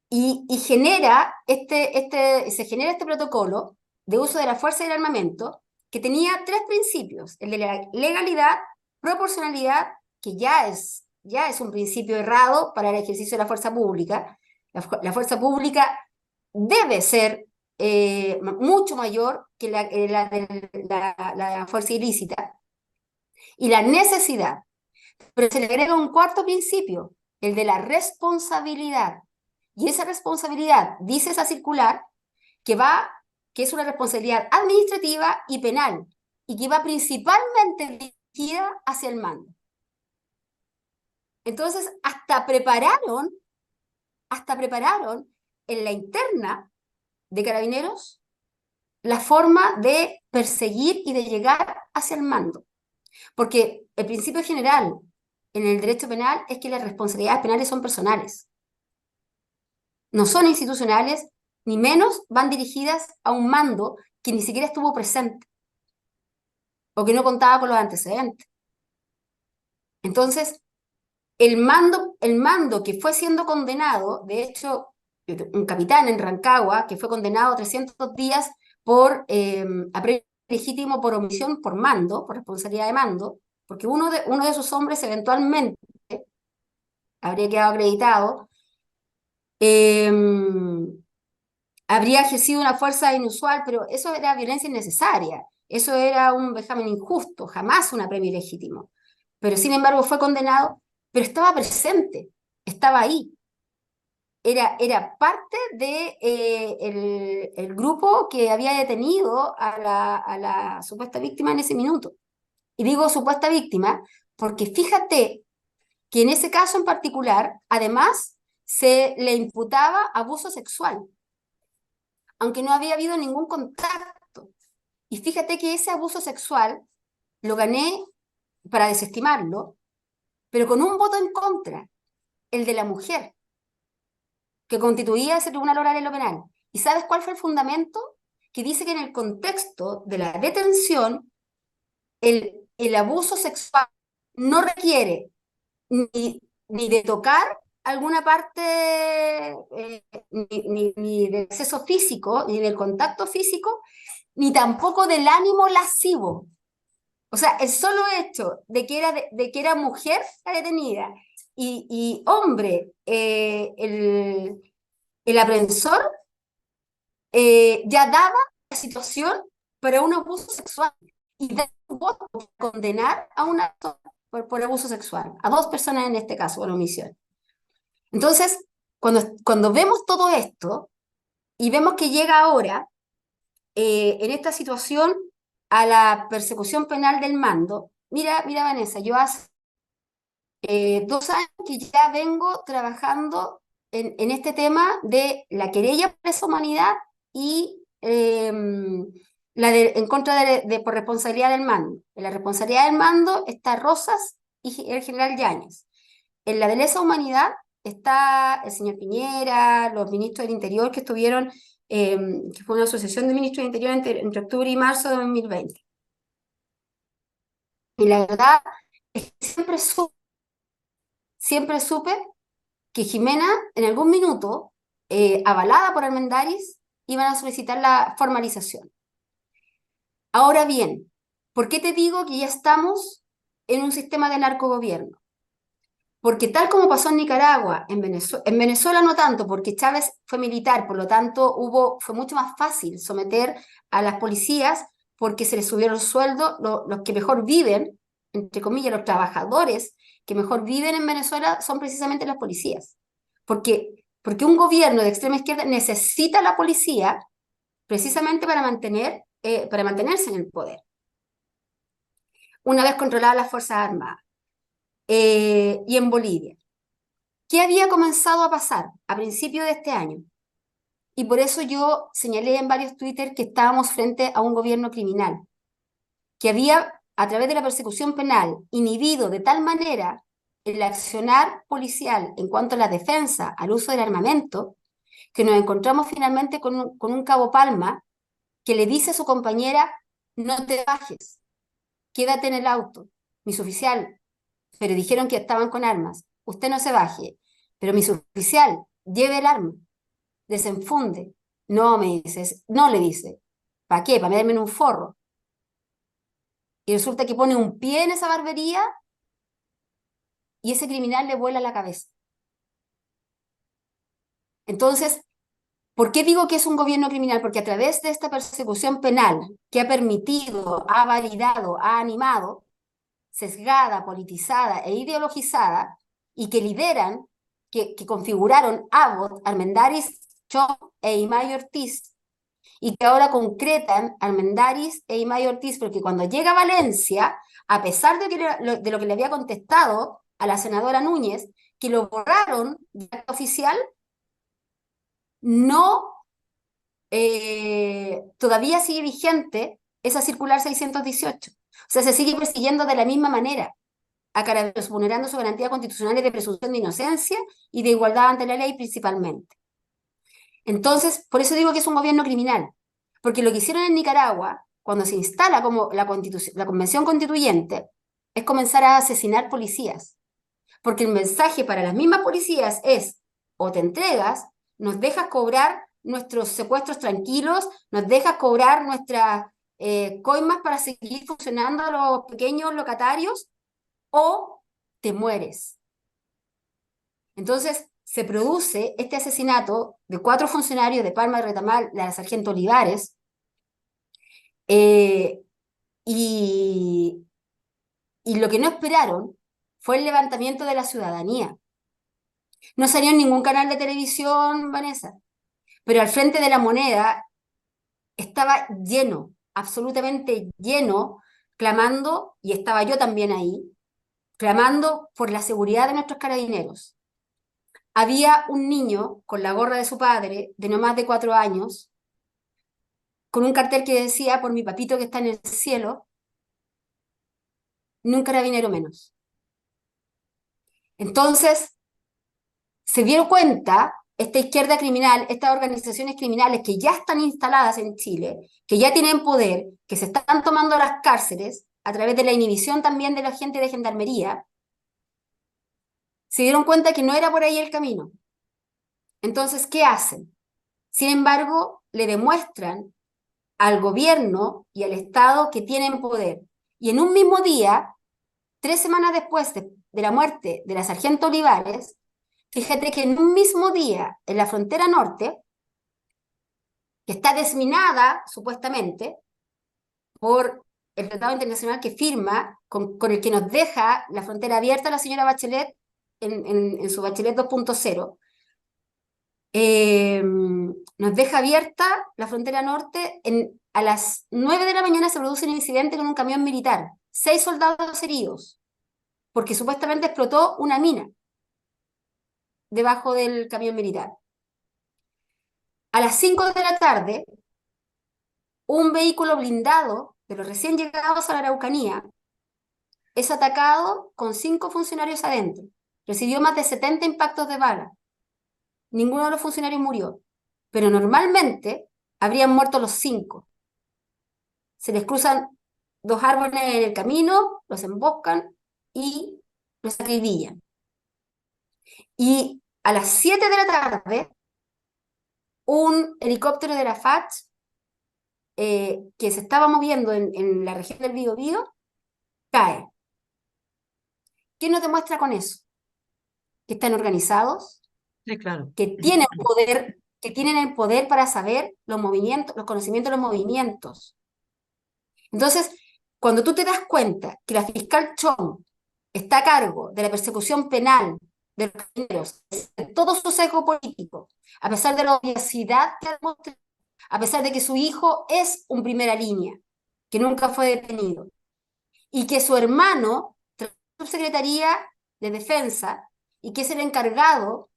se genera este protocolo de uso de la fuerza y el armamento que tenía 3 principios: el de la legalidad, proporcionalidad, que ya es un principio errado para el ejercicio de la fuerza pública. La fuerza pública debe ser mucho mayor que la fuerza ilícita. Y la necesidad. Pero se le agrega un cuarto principio, el de la responsabilidad. Y esa responsabilidad, dice esa circular, que es una responsabilidad administrativa y penal, y que va principalmente dirigida hacia el mando. Entonces, hasta prepararon en la interna de Carabineros la forma de perseguir y de llegar hacia el mando. Porque el principio general en el derecho penal es que las responsabilidades penales son personales. No son institucionales, ni menos van dirigidas a un mando que ni siquiera estuvo presente o que no contaba con los antecedentes. Entonces, el mando que fue siendo condenado, de hecho, un capitán en Rancagua que fue condenado a 300 días por apremio legítimo por omisión por mando, por responsabilidad de mando, porque uno de esos hombres eventualmente habría quedado acreditado, eh, habría ejercido una fuerza inusual, pero eso era violencia innecesaria, eso era un vejamen injusto, jamás un apremio legítimo. Pero sin embargo fue condenado, pero estaba presente, estaba ahí. Era parte de el grupo que había detenido a la supuesta víctima en ese minuto. Y digo supuesta víctima porque fíjate que en ese caso en particular, además, se le imputaba abuso sexual, aunque no había habido ningún contacto. Y fíjate que ese abuso sexual lo gané para desestimarlo, pero con un voto en contra, el de la mujer, que constituía ese tribunal oral en lo penal. ¿Y sabes cuál fue el fundamento? Que dice que en el contexto de la detención, el abuso sexual no requiere ni de tocar alguna parte, ni de acceso físico, ni del contacto físico, ni tampoco del ánimo lascivo. O sea, el solo hecho de que era mujer la detenida y hombre el aprehensor, ya daba la situación para un abuso sexual y da un voto para condenar a una por abuso sexual, a dos personas en este caso, por omisión. Entonces, cuando vemos todo esto y vemos que llega ahora, en esta situación, a la persecución penal del mando, mira Vanessa, yo hace 2 años que ya vengo trabajando en este tema de la querella por lesa humanidad y en contra por responsabilidad del mando. En la responsabilidad del mando está Rosas y el general Yáñez. En la de lesa humanidad está el señor Piñera, los ministros del Interior que estuvieron, que fue una asociación de ministros del Interior entre octubre y marzo de 2020. Y la verdad es que siempre supe que Jimena en algún minuto, avalada por Armendáriz, iban a solicitar la formalización. Ahora bien, ¿por qué te digo que ya estamos en un sistema de narcogobierno? Porque tal como pasó en Nicaragua, en Venezuela no tanto, porque Chávez fue militar, por lo tanto fue mucho más fácil someter a las policías porque se les subieron el sueldo, los que mejor viven, entre comillas, los trabajadores que mejor viven en Venezuela son precisamente las policías. Porque un gobierno de extrema izquierda necesita a la policía precisamente para mantenerse en el poder, una vez controladas las Fuerzas Armadas. Y en Bolivia. ¿Qué había comenzado a pasar a principios de este año? Y por eso yo señalé en varios Twitter que estábamos frente a un gobierno criminal, que había, a través de la persecución penal, inhibido de tal manera el accionar policial en cuanto a la defensa, al uso del armamento, que nos encontramos finalmente con un cabo Palma que le dice a su compañera: no te bajes, quédate en el auto. Mi suboficial, pero dijeron que estaban con armas. Usted no se baje, pero mi suboficial, lleve el arma, desenfunde. No, me dices, no le dice. ¿Para qué? Para meterme en un forro. Y resulta que pone un pie en esa barbería y ese criminal le vuela la cabeza. Entonces, ¿por qué digo que es un gobierno criminal? Porque a través de esta persecución penal que ha permitido, ha validado, ha animado, sesgada, politizada e ideologizada, y que lideran, que configuraron Abbott, Armendáriz, Chong e Imay Ortiz, y que ahora concretan Armendáriz e Imay Ortiz, porque cuando llega a Valencia, a pesar de lo que le había contestado a la senadora Núñez, que lo borraron de acta oficial, no, todavía sigue vigente esa circular 618. O sea, se sigue persiguiendo de la misma manera a Carabineros, vulnerando su garantía constitucional de presunción de inocencia y de igualdad ante la ley principalmente. Entonces, por eso digo que es un gobierno criminal, porque lo que hicieron en Nicaragua, cuando se instala como la convención constituyente, es comenzar a asesinar policías, porque el mensaje para las mismas policías es, o te entregas, nos dejas cobrar nuestros secuestros tranquilos, nos dejas cobrar nuestras coimas para seguir funcionando a los pequeños locatarios, o te mueres. Entonces se produce este asesinato de 4 funcionarios de Palma de Retamal, de la sargento Olivares, eh, y, y lo que no esperaron fue el levantamiento de la ciudadanía. No salió en ningún canal de televisión, Vanessa, pero al frente de la Moneda estaba lleno, absolutamente lleno, clamando, y estaba yo también ahí, clamando por la seguridad de nuestros carabineros. Había un niño con la gorra de su padre, de no más de 4 años, con un cartel que decía, por mi papito que está en el cielo, ni un carabinero menos. Entonces, se dieron cuenta, esta izquierda criminal, estas organizaciones criminales que ya están instaladas en Chile, que ya tienen poder, que se están tomando las cárceles a través de la inhibición también de la gente de gendarmería, se dieron cuenta que no era por ahí el camino. Entonces, ¿qué hacen? Sin embargo, le demuestran al gobierno y al Estado que tienen poder. Y en un mismo día, 3 semanas después de la muerte de la sargento Olivares, fíjate que en un mismo día, en la frontera norte, que está desminada, supuestamente, por el tratado internacional que firma, con el que nos deja la frontera abierta la señora Bachelet en su Bachelet 2.0, nos deja abierta la frontera norte. A las 9 de la mañana se produce un incidente con un camión militar, 6 soldados heridos, porque supuestamente explotó una mina debajo del camión militar. A las 5 de la tarde, un vehículo blindado de los recién llegados a la Araucanía es atacado con 5 funcionarios adentro. Recibió más de 70 impactos de bala. Ninguno de los funcionarios murió, pero normalmente habrían muerto los 5. Se les cruzan 2 árboles en el camino, los emboscan y los acribillan. Y a las 7 de la tarde, un helicóptero de la FACH que se estaba moviendo en la región del Biobío cae. ¿Qué nos demuestra con eso? Que están organizados, Sí, claro. que tienen el poder para saber los movimientos, los conocimientos de los movimientos. Entonces, cuando tú te das cuenta que la fiscal Chong está a cargo de la persecución penal de los carabineros, de todo su sesgo político, a pesar de la odiosidad que ha demostrado, a pesar de que su hijo es un primera línea, que nunca fue detenido, y que su hermano trabaja en su Secretaría de Defensa y que es el encargado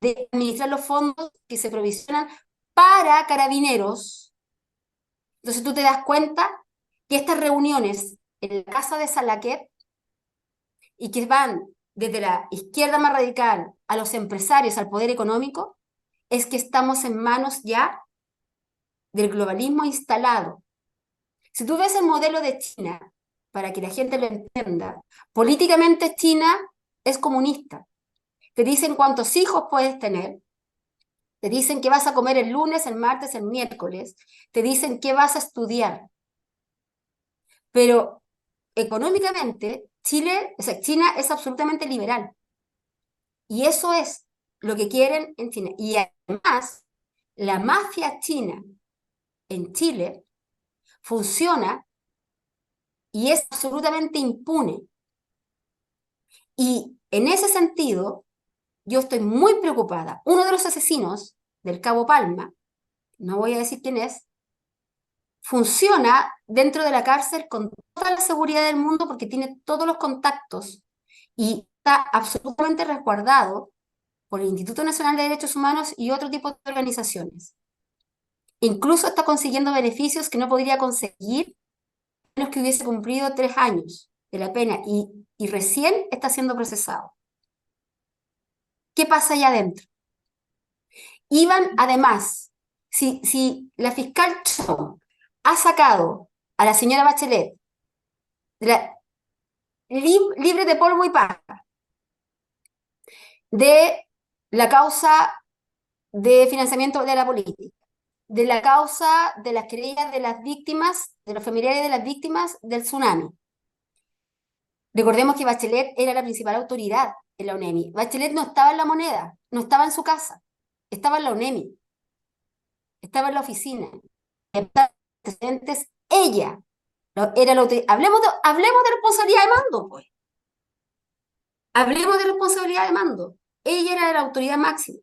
de administrar los fondos que se provisionan para carabineros. Entonces tú te das cuenta que estas reuniones en la casa de Salaquet, y que van desde la izquierda más radical a los empresarios, al poder económico, es que estamos en manos ya del globalismo instalado. Si tú ves el modelo de China, para que la gente lo entienda, políticamente China es comunista. Te dicen cuántos hijos puedes tener, te dicen qué vas a comer el lunes, el martes, el miércoles, te dicen qué vas a estudiar. Pero económicamente, China es absolutamente liberal. Y eso es lo que quieren en China. Y además, la mafia china en Chile funciona y es absolutamente impune. Y en ese sentido, yo estoy muy preocupada. Uno de los asesinos del Cabo Palma, no voy a decir quién es, funciona dentro de la cárcel con toda la seguridad del mundo porque tiene todos los contactos y está absolutamente resguardado por el Instituto Nacional de Derechos Humanos y otro tipo de organizaciones. Incluso está consiguiendo beneficios que no podría conseguir a menos que hubiese cumplido 3 años de la pena y recién está siendo procesado. ¿Qué pasa allá adentro? Iban además, si la fiscal Chong ha sacado a la señora Bachelet de libre de polvo y paja de la causa de financiamiento de la política, de la causa de las querellas de las víctimas, de los familiares de las víctimas del tsunami. Recordemos que Bachelet era la principal autoridad en la UNEMI. Bachelet no estaba en la moneda, no estaba en su casa, estaba en la UNEMI, estaba en la oficina. Ella era la autoridad. Hablemos de responsabilidad de mando, pues. Hablemos de responsabilidad de mando. Ella era la autoridad máxima.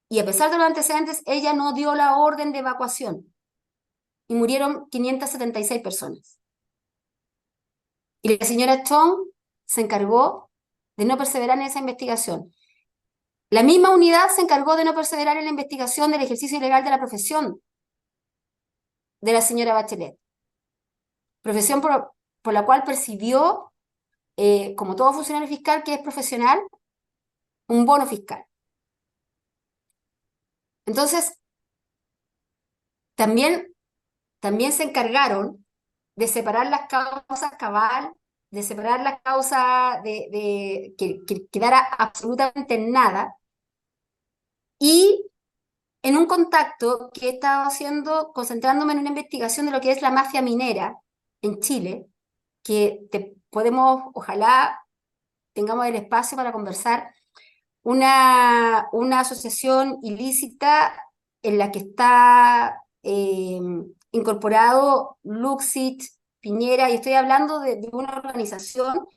Y a pesar de los antecedentes, ella no dio la orden de evacuación. Y murieron 576 personas. Y la señora Chong se encargó de no perseverar en esa investigación. La misma unidad se encargó de no perseverar en la investigación del ejercicio ilegal de la profesión de la señora Bachelet. Profesión por la cual percibió, como todo funcionario fiscal que es profesional, un bono fiscal. Entonces, también se encargaron de separar las causas cabal, de separar las causas de que quedara absolutamente en nada, y en un contacto que he estado haciendo, concentrándome en una investigación de lo que es la mafia minera en Chile, que ojalá tengamos el espacio para conversar, una asociación ilícita en la que está incorporado Luxit, Piñera, y estoy hablando de una organización,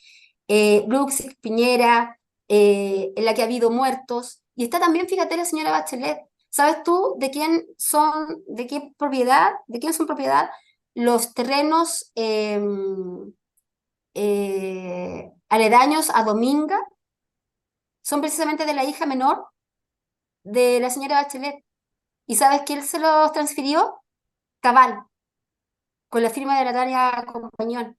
Luxit, Piñera, en la que ha habido muertos, y está también, fíjate, la señora Bachelet. ¿Sabes tú de qué propiedad, de quién son propiedad los terrenos aledaños a Dominga? Son precisamente de la hija menor de la señora Bachelet. ¿Y sabes quién se los transfirió? Cabal, con la firma de la Tania Compañón.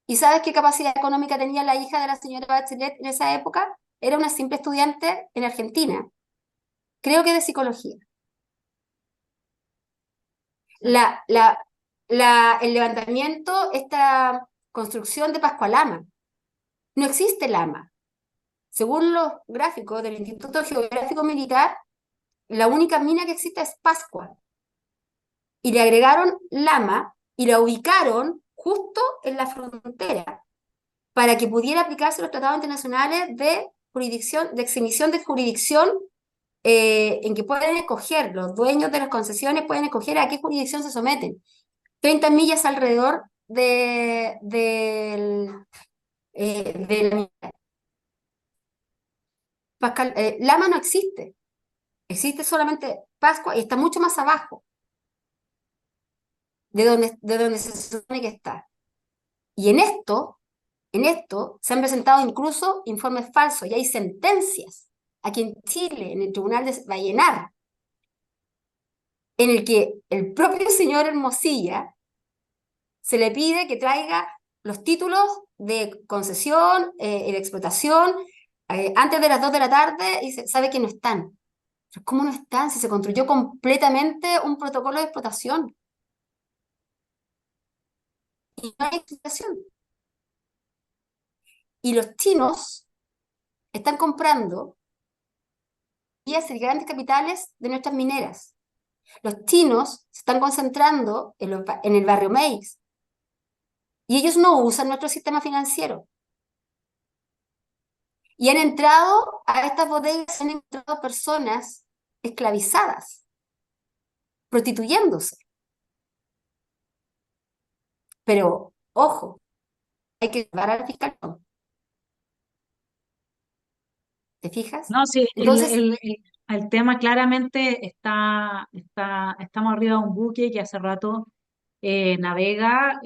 ¿Y sabes qué capacidad económica tenía la hija de la señora Bachelet en esa época? Era una simple estudiante en Argentina, creo que de psicología. La, la, el levantamiento, esta construcción de Pascualama, no existe Lama. Según los gráficos del Instituto Geográfico Militar, la única mina que existe es Pascua. Y le agregaron Lama y la ubicaron justo en la frontera para que pudiera aplicarse los tratados internacionales de jurisdicción, de exhibición de jurisdicción, en que pueden escoger, los dueños de las concesiones pueden escoger a qué jurisdicción se someten. 30 millas alrededor de la mina. Lama no existe, existe solamente Pascua y está mucho más abajo de donde se supone que está. Y en esto se han presentado incluso informes falsos y hay sentencias aquí en Chile, en el Tribunal de Vallenar, en el que el propio señor Hermosilla se le pide que traiga los títulos de concesión y de explotación antes de las 2 de la tarde y se sabe que no están. Pero ¿cómo no están si se construyó completamente un protocolo de explotación? Y no hay explicación. Y los chinos están comprando vías y grandes capitales de nuestras mineras. Los chinos se están concentrando en el barrio Meix y ellos no usan nuestro sistema financiero. Y han entrado a estas bodegas, han entrado personas esclavizadas, prostituyéndose. Pero, ojo, hay que llevar al fiscal, ¿te fijas? No, sí, Entonces, el tema claramente estamos arriba de un buque que hace rato navega,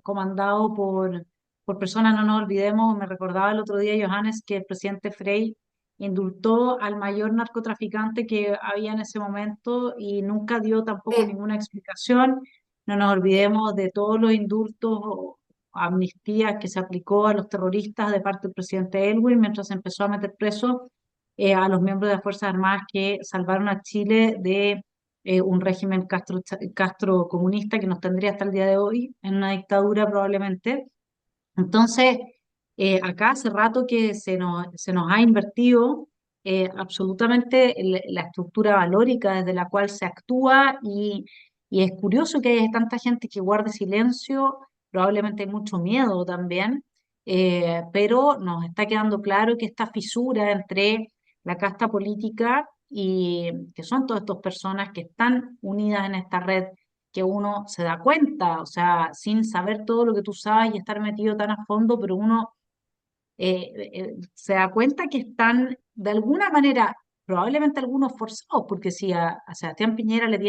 comandado por personas, no nos olvidemos, me recordaba el otro día Johannes que el presidente Frei indultó al mayor narcotraficante que había en ese momento y nunca dio tampoco Eh, ninguna explicación. No nos olvidemos de todos los indultos o amnistías que se aplicó a los terroristas de parte del presidente Elwin mientras empezó a meter presos a los miembros de las Fuerzas Armadas que salvaron a Chile de un régimen Castro comunista que nos tendría hasta el día de hoy en una dictadura probablemente. Entonces, acá hace rato que se nos ha invertido absolutamente la estructura valórica desde la cual se actúa y es curioso que haya tanta gente que guarde silencio, probablemente hay mucho miedo también, pero nos está quedando claro que esta fisura entre la casta política y que son todas estas personas que están unidas en esta red que uno se da cuenta, o sea, sin saber todo lo que tú sabes y estar metido tan a fondo, pero uno se da cuenta que están de alguna manera, probablemente algunos forzados, porque si a Sebastián Piñera le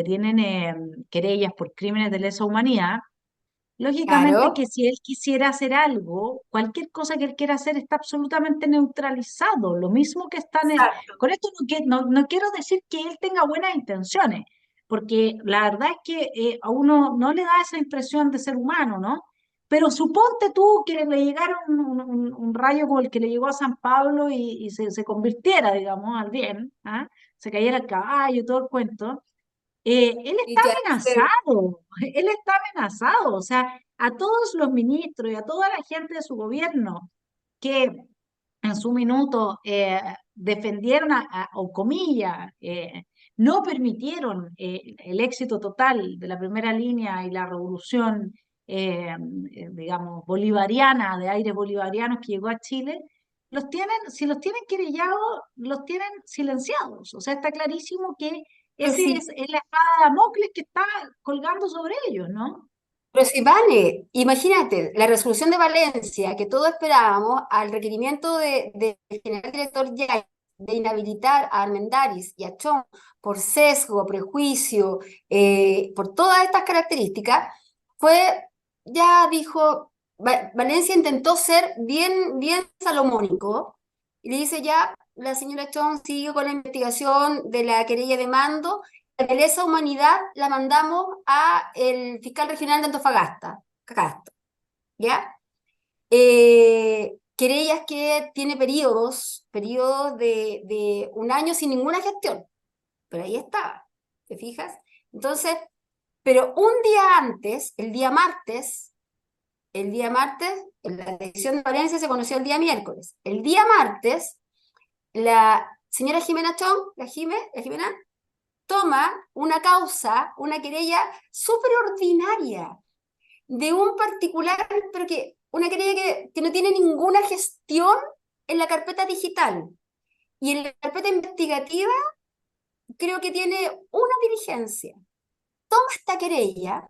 tienen querellas por crímenes de lesa humanidad, lógicamente que claro, si él quisiera hacer algo, cualquier cosa que él quiera hacer está absolutamente neutralizado. Lo mismo que están. exacto. Con esto no quiero decir que él tenga buenas intenciones, porque la verdad es que a uno no le da esa impresión de ser humano, ¿no? Pero suponte tú que le llegara un rayo como el que le llegó a San Pablo y se convirtiera, digamos, al bien, ¿ah? Se cayera el caballo y todo el cuento. Él Y está que hacer, amenazado, él está amenazado, o sea, a todos los ministros y a toda la gente de su gobierno que en su minuto defendieron, o comillas, no permitieron el éxito total de la primera línea y la revolución, digamos, bolivariana, de aires bolivarianos que llegó a Chile, si los tienen querellados, los tienen silenciados. O sea, está clarísimo que pero ese si, es la espada de Damocles que está colgando sobre ellos, ¿no? pero si vale, imagínate, la resolución de Valencia, que todos esperábamos al requerimiento del general director Yáñez de inhabilitar a Armendáriz y a Chong por sesgo, prejuicio, por todas estas características, fue, ya dijo, Valencia intentó ser bien, bien salomónico, y le dice ya, la señora Chong sigue con la investigación de la querella de mando, de lesa humanidad la mandamos a el fiscal regional de Antofagasta, Castro, ¿ya? Querellas que tiene periodos de un año sin ninguna gestión, pero ahí estaba, ¿te fijas? Entonces, pero un día antes, el día martes, la decisión de Valencia se conoció el día miércoles. El día martes, la señora Jimena Chong, la Jimena, toma una causa, una querella súper ordinaria de un particular, pero que una querella que no tiene ninguna gestión en la carpeta digital. Y en la carpeta investigativa creo que tiene una diligencia. Toma esta querella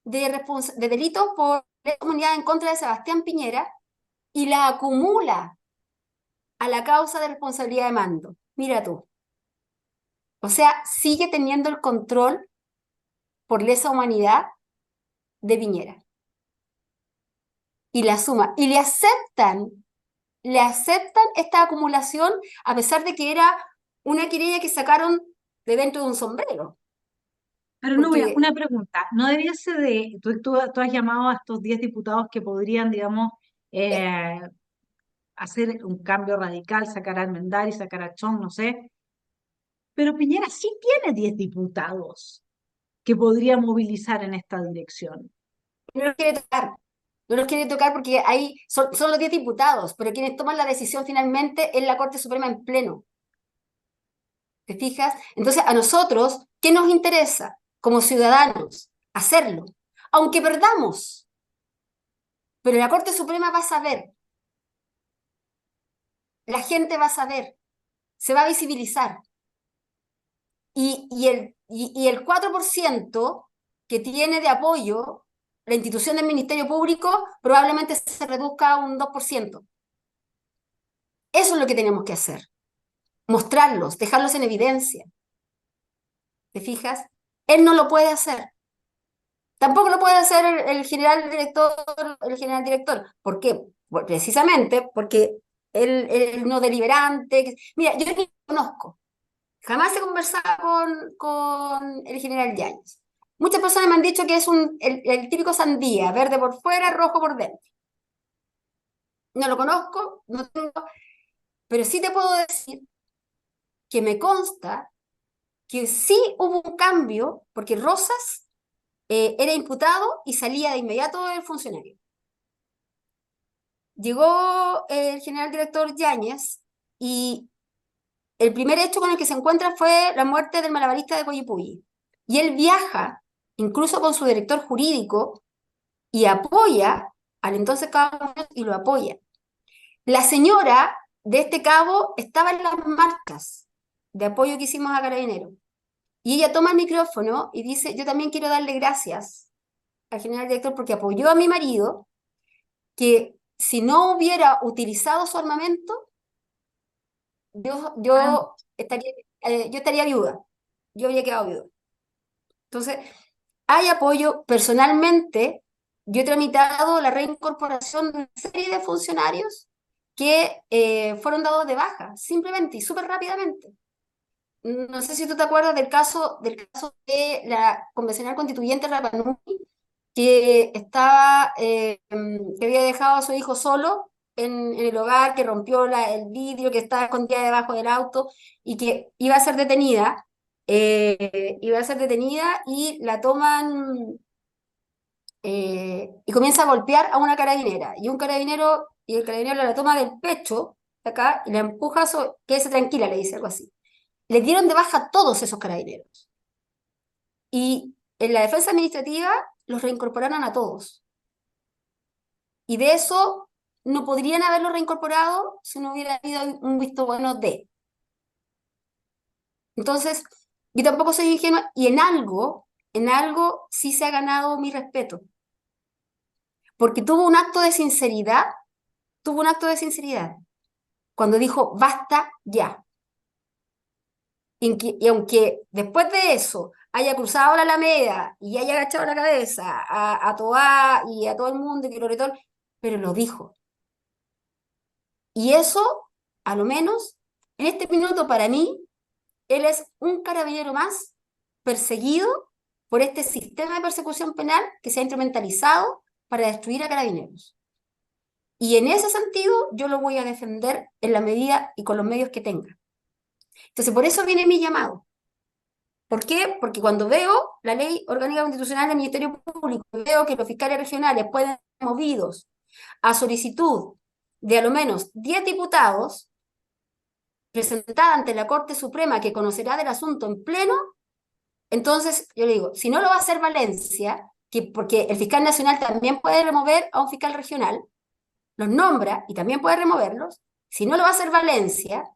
de delitos por comunidad en contra de Sebastián Piñera y la acumula a la causa de responsabilidad de mando. Mira tú. O sea, sigue teniendo el control por lesa humanidad de Piñera. Y la suma. Y le aceptan esta acumulación a pesar de que era una querella que sacaron de dentro de un sombrero. Pero no, mira, Porque una pregunta. ¿No debiese tú has llamado a estos 10 diputados que podrían, digamos, eh, eh, hacer un cambio radical, sacar a Almendari, sacar a Chong, no sé? Pero Piñera sí tiene 10 diputados que podría movilizar en esta dirección. no los quiere tocar. No los quiere tocar porque ahí son los 10 diputados, pero quienes toman la decisión finalmente es la Corte Suprema en pleno. ¿Te fijas? Entonces, a nosotros, ¿qué nos interesa como ciudadanos? Hacerlo. Aunque perdamos, pero la Corte Suprema va a saber, la gente va a saber, se va a visibilizar. Y el 4% que tiene de apoyo la institución del Ministerio Público probablemente se reduzca a un 2%. Eso es lo que tenemos que hacer. mostrarlos, dejarlos en evidencia. ¿Te fijas? Él no lo puede hacer. Tampoco lo puede hacer el general director, el general director. ¿Por qué? Precisamente porque él no deliberante. Mira, yo ni lo conozco. Jamás he conversado con el general Yáñez. Muchas personas me han dicho que es el típico sandía, verde por fuera, rojo por dentro. No lo conozco, no tengo, pero sí te puedo decir que me consta que sí hubo un cambio, porque Rosas era imputado y salía de inmediato del funcionario. Llegó el general director Yáñez y el primer hecho con el que se encuentra fue la muerte del malabarista de Coyipulli. Y él viaja, incluso con su director jurídico, y apoya al entonces cabo y lo apoya. La señora de este cabo estaba en las marchas de apoyo que hicimos a Carabineros. Y ella toma el micrófono y dice, yo también quiero darle gracias al general director porque apoyó a mi marido, que si no hubiera utilizado su armamento, yo, Ah, yo, estaría, yo estaría viuda, yo habría quedado viuda. Entonces, hay apoyo. Personalmente, yo he tramitado la reincorporación de una serie de funcionarios que fueron dados de baja, simplemente y súper rápidamente. No sé si tú te acuerdas del caso de la convencional constituyente Rapanui, que que había dejado a su hijo solo en el hogar, que rompió el vidrio, que estaba escondida debajo del auto y que iba a ser detenida y la toman y comienza a golpear a una carabinera y el carabinero la toma del pecho de acá y la empuja, quédese tranquila, le dice algo así. Le dieron de baja a todos esos carabineros. Y en la defensa administrativa los reincorporaron a todos. Y de eso no podrían haberlo reincorporado si no hubiera habido un visto bueno de. Entonces, yo tampoco soy ingenua y en algo sí se ha ganado mi respeto. Porque tuvo un acto de sinceridad, cuando dijo, basta ya. Y aunque después de eso haya cruzado la Alameda y haya agachado la cabeza a Toá y a todo el mundo y que Loretón, pero lo dijo. Y eso, a lo menos, en este minuto para mí, él es un carabinero más perseguido por este sistema de persecución penal que se ha instrumentalizado para destruir a carabineros. Y en ese sentido yo lo voy a defender en la medida y con los medios que tenga. Entonces, por eso viene mi llamado. ¿Por qué? Porque cuando veo la ley orgánica constitucional del Ministerio Público, veo que los fiscales regionales pueden ser movidos a solicitud de a lo menos 10 diputados, presentada ante la Corte Suprema que conocerá del asunto en pleno, entonces yo le digo, si no lo va a hacer Valencia, porque el fiscal nacional también puede remover a un fiscal regional, los nombra y también puede removerlos, si no lo va a hacer Valencia,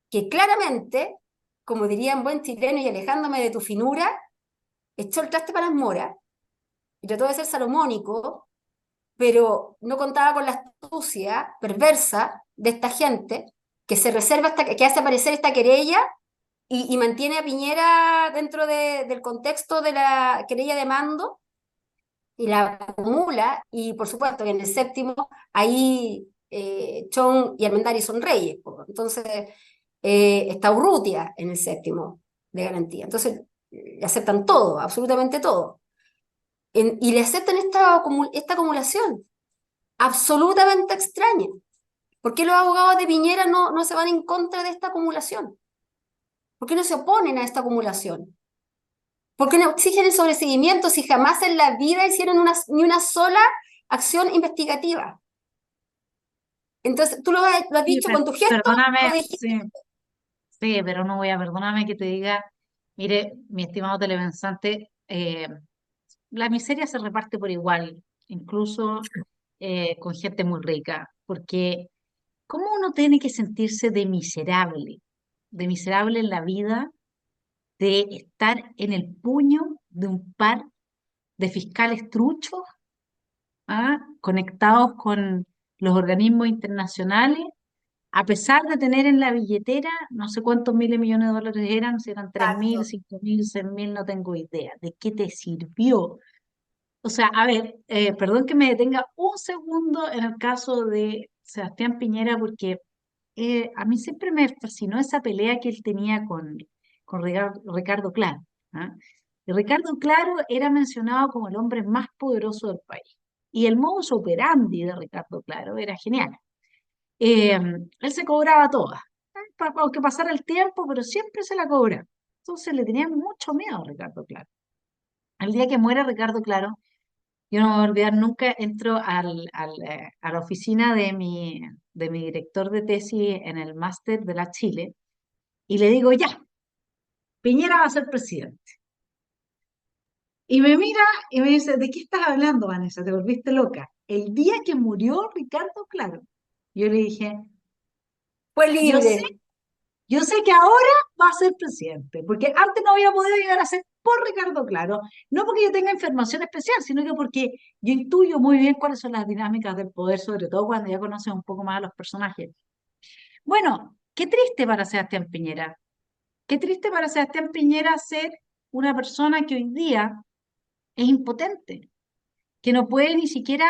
que claramente, como diría en buen chileno y alejándome de tu finura, echó el traste para las moras y trató de ser salomónico, pero no contaba con la astucia perversa de esta gente que se reserva que hace aparecer esta querella y mantiene a Piñera dentro del contexto de la querella de mando y la acumula, y por supuesto que en el séptimo ahí Chong y Armendari son reyes, entonces está Urrutia en el séptimo de garantía, entonces le aceptan todo, absolutamente todo, y le aceptan esta acumulación absolutamente extraña. ¿Por qué los abogados de Piñera no se van en contra de esta acumulación? ¿Por qué no se oponen a esta acumulación? ¿Por qué no exigen el sobreseguimiento si jamás en la vida hicieron ni una sola acción investigativa? Entonces, tú lo has sí, dicho con tu gesto, lo perdóname, dijiste. sí, sí, pero no voy a perdóname que te diga, mire, mi estimado telepensante, la miseria se reparte por igual, incluso con gente muy rica, porque ¿cómo uno tiene que sentirse de miserable en la vida, de estar en el puño de un par de fiscales truchos, conectados con los organismos internacionales, a pesar de tener en la billetera, no sé cuántos miles de millones de dólares eran, si eran 3.000, Exacto. 5.000, 6.000, no tengo idea. ¿De qué te sirvió? O sea, a ver, perdón que me detenga un segundo en el caso de Sebastián Piñera, porque a mí siempre me fascinó esa pelea que él tenía con Ricardo Claro. ¿Ah? Y Ricardo Claro era mencionado como el hombre más poderoso del país. Y el modus operandi de Ricardo Claro era genial. Él se cobraba todas, aunque pasara el tiempo, pero siempre se la cobra. Entonces le tenía mucho miedo a Ricardo Claro. Al día que muere Ricardo Claro, yo no me voy a olvidar nunca, entro a la oficina de mi director de tesis en el máster de la Chile y le digo, ya, Piñera va a ser presidente. Y me mira y me dice, ¿de qué estás hablando, Vanessa? Te volviste loca. El día que murió Ricardo Claro, yo le dije, Fue yo sé, libre. yo sé que ahora va a ser presidente, porque antes no había podido llegar a ser por Ricardo Claro, no porque yo tenga información especial, sino que porque yo intuyo muy bien cuáles son las dinámicas del poder, sobre todo cuando ya conoces un poco más a los personajes. Bueno, qué triste para Sebastián Piñera. Qué triste para Sebastián Piñera ser una persona que hoy día es impotente, que no puede ni siquiera,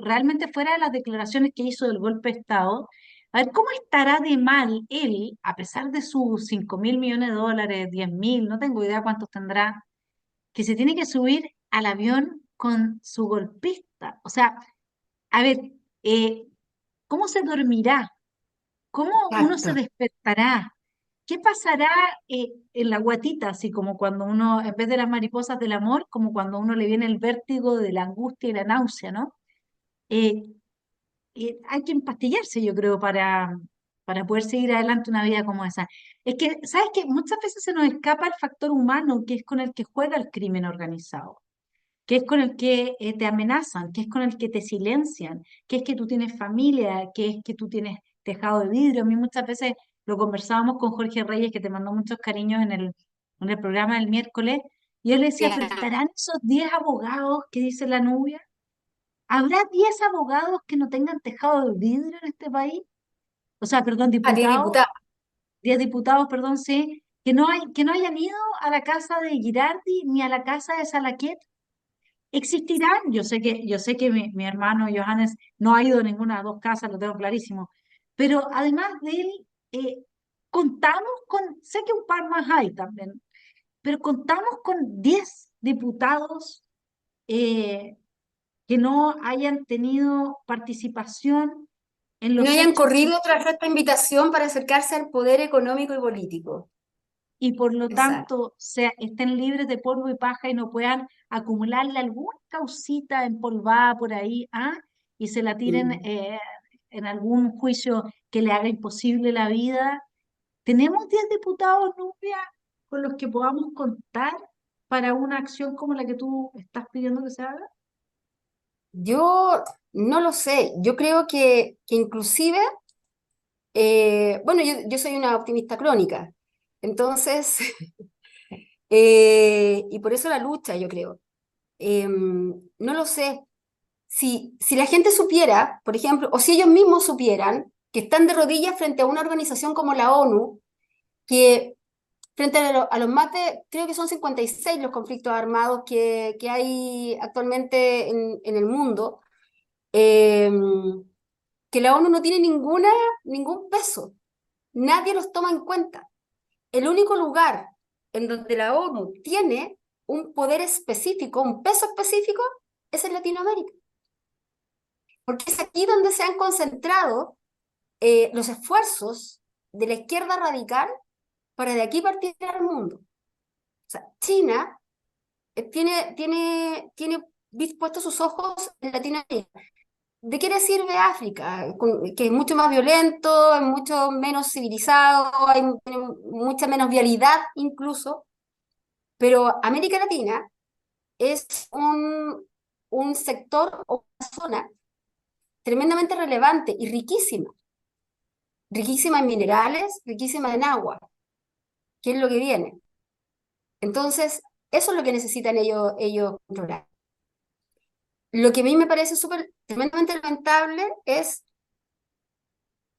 realmente fuera de las declaraciones que hizo del golpe de Estado, a ver cómo estará de mal él, a pesar de sus 5.000 millones de dólares, 10.000, no tengo idea cuántos tendrá, que se tiene que subir al avión con su golpista. O sea, a ver, eh, ¿cómo se dormirá? ¿Cómo uno se Exacto. despertará? ¿Qué pasará en la guatita? Así como cuando uno, en vez de las mariposas del amor, como cuando a uno le viene el vértigo de la angustia y la náusea, ¿no? Eh, hay que empastillarse, yo creo, para poder seguir adelante una vida como esa. Es que, ¿sabes qué? Muchas veces se nos escapa el factor humano que es con el que juega el crimen organizado, que es con el que te amenazan, que es con el que te silencian, que es que tú tienes familia, que es que tú tienes tejado de vidrio. A mí muchas veces lo conversábamos con Jorge Reyes, que te mandó muchos cariños en el programa del miércoles, y yo le decía, pero Ya. ¿estarán esos 10 abogados que dice la Nubia? ¿Habrá 10 abogados que no tengan tejado de vidrio en este país? O sea, perdón, A 10 diputados, diputados. 10 diputados, perdón, sí, que no hayan ido a la casa de Girardi ni a la casa de Salaquet. Existirán, yo sé que mi hermano Johannes no ha ido a ninguna de las dos casas, lo tengo clarísimo, pero además de él, contamos con, sé que un par más hay también, pero contamos con 10 diputados eh, que no hayan tenido participación en No los hayan hechos corrido tras esta invitación para acercarse al poder económico y político. y por lo Exacto. tanto estén libres de polvo y paja y no puedan acumularle alguna causita empolvada por ahí, ¿ah? Y se la tiren Mm. en algún juicio que le haga imposible la vida. ¿Tenemos 10 diputados, Nubia, con los que podamos contar para una acción como la que tú estás pidiendo que se haga? Yo no lo sé. Yo creo que inclusive, bueno, yo soy una optimista crónica. Entonces, y por eso la lucha, yo creo. No lo sé. Si la gente supiera, por ejemplo, o si ellos mismos supieran que están de rodillas frente a una organización como la ONU, que frente a los más de, creo que son 56 los conflictos armados que hay actualmente en el mundo, eh, que la ONU no tiene ningún peso, nadie los toma en cuenta. El único lugar en donde la ONU tiene un poder específico, un peso específico, es en Latinoamérica, porque es aquí donde se han concentrado los esfuerzos de la izquierda radical para de aquí partir al mundo. O sea, China tiene puestos sus ojos en Latinoamérica. ¿De qué le sirve África? Que es mucho más violento, es mucho menos civilizado, tiene mucha menos vialidad incluso, pero América Latina es un sector o una zona tremendamente relevante y riquísima en minerales, riquísima en agua, que es lo que viene. Entonces, eso es lo que necesitan ellos controlar. Lo que a mí me parece tremendamente lamentable es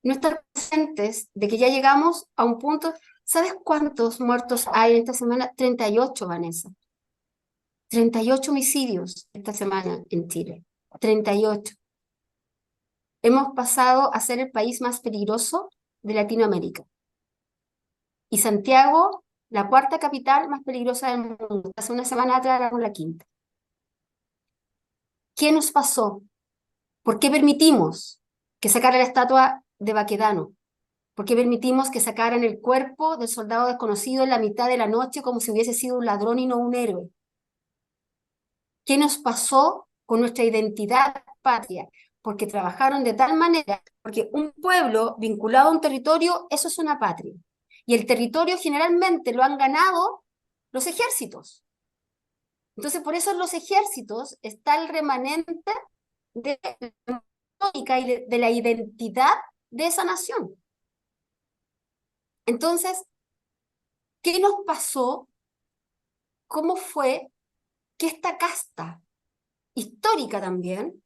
no estar conscientes de que ya llegamos a un punto. ¿Sabes cuántos muertos hay esta semana? 38, Vanessa. 38 homicidios esta semana en Chile. 38. Hemos pasado a ser el país más peligroso de Latinoamérica. Y Santiago, la cuarta capital más peligrosa del mundo. Hace una semana atrás éramos la quinta. ¿Qué nos pasó? ¿Por qué permitimos que sacara la estatua de Baquedano? ¿Por qué permitimos que sacaran el cuerpo del soldado desconocido en la mitad de la noche como si hubiese sido un ladrón y no un héroe? ¿Qué nos pasó con nuestra identidad patria? Porque trabajaron de tal manera, porque un pueblo vinculado a un territorio, eso es una patria. Y el territorio generalmente lo han ganado los ejércitos. Entonces, por eso en los ejércitos está el remanente de la histórica y de la identidad de esa nación. Entonces, ¿qué nos pasó? ¿Cómo fue que esta casta histórica también,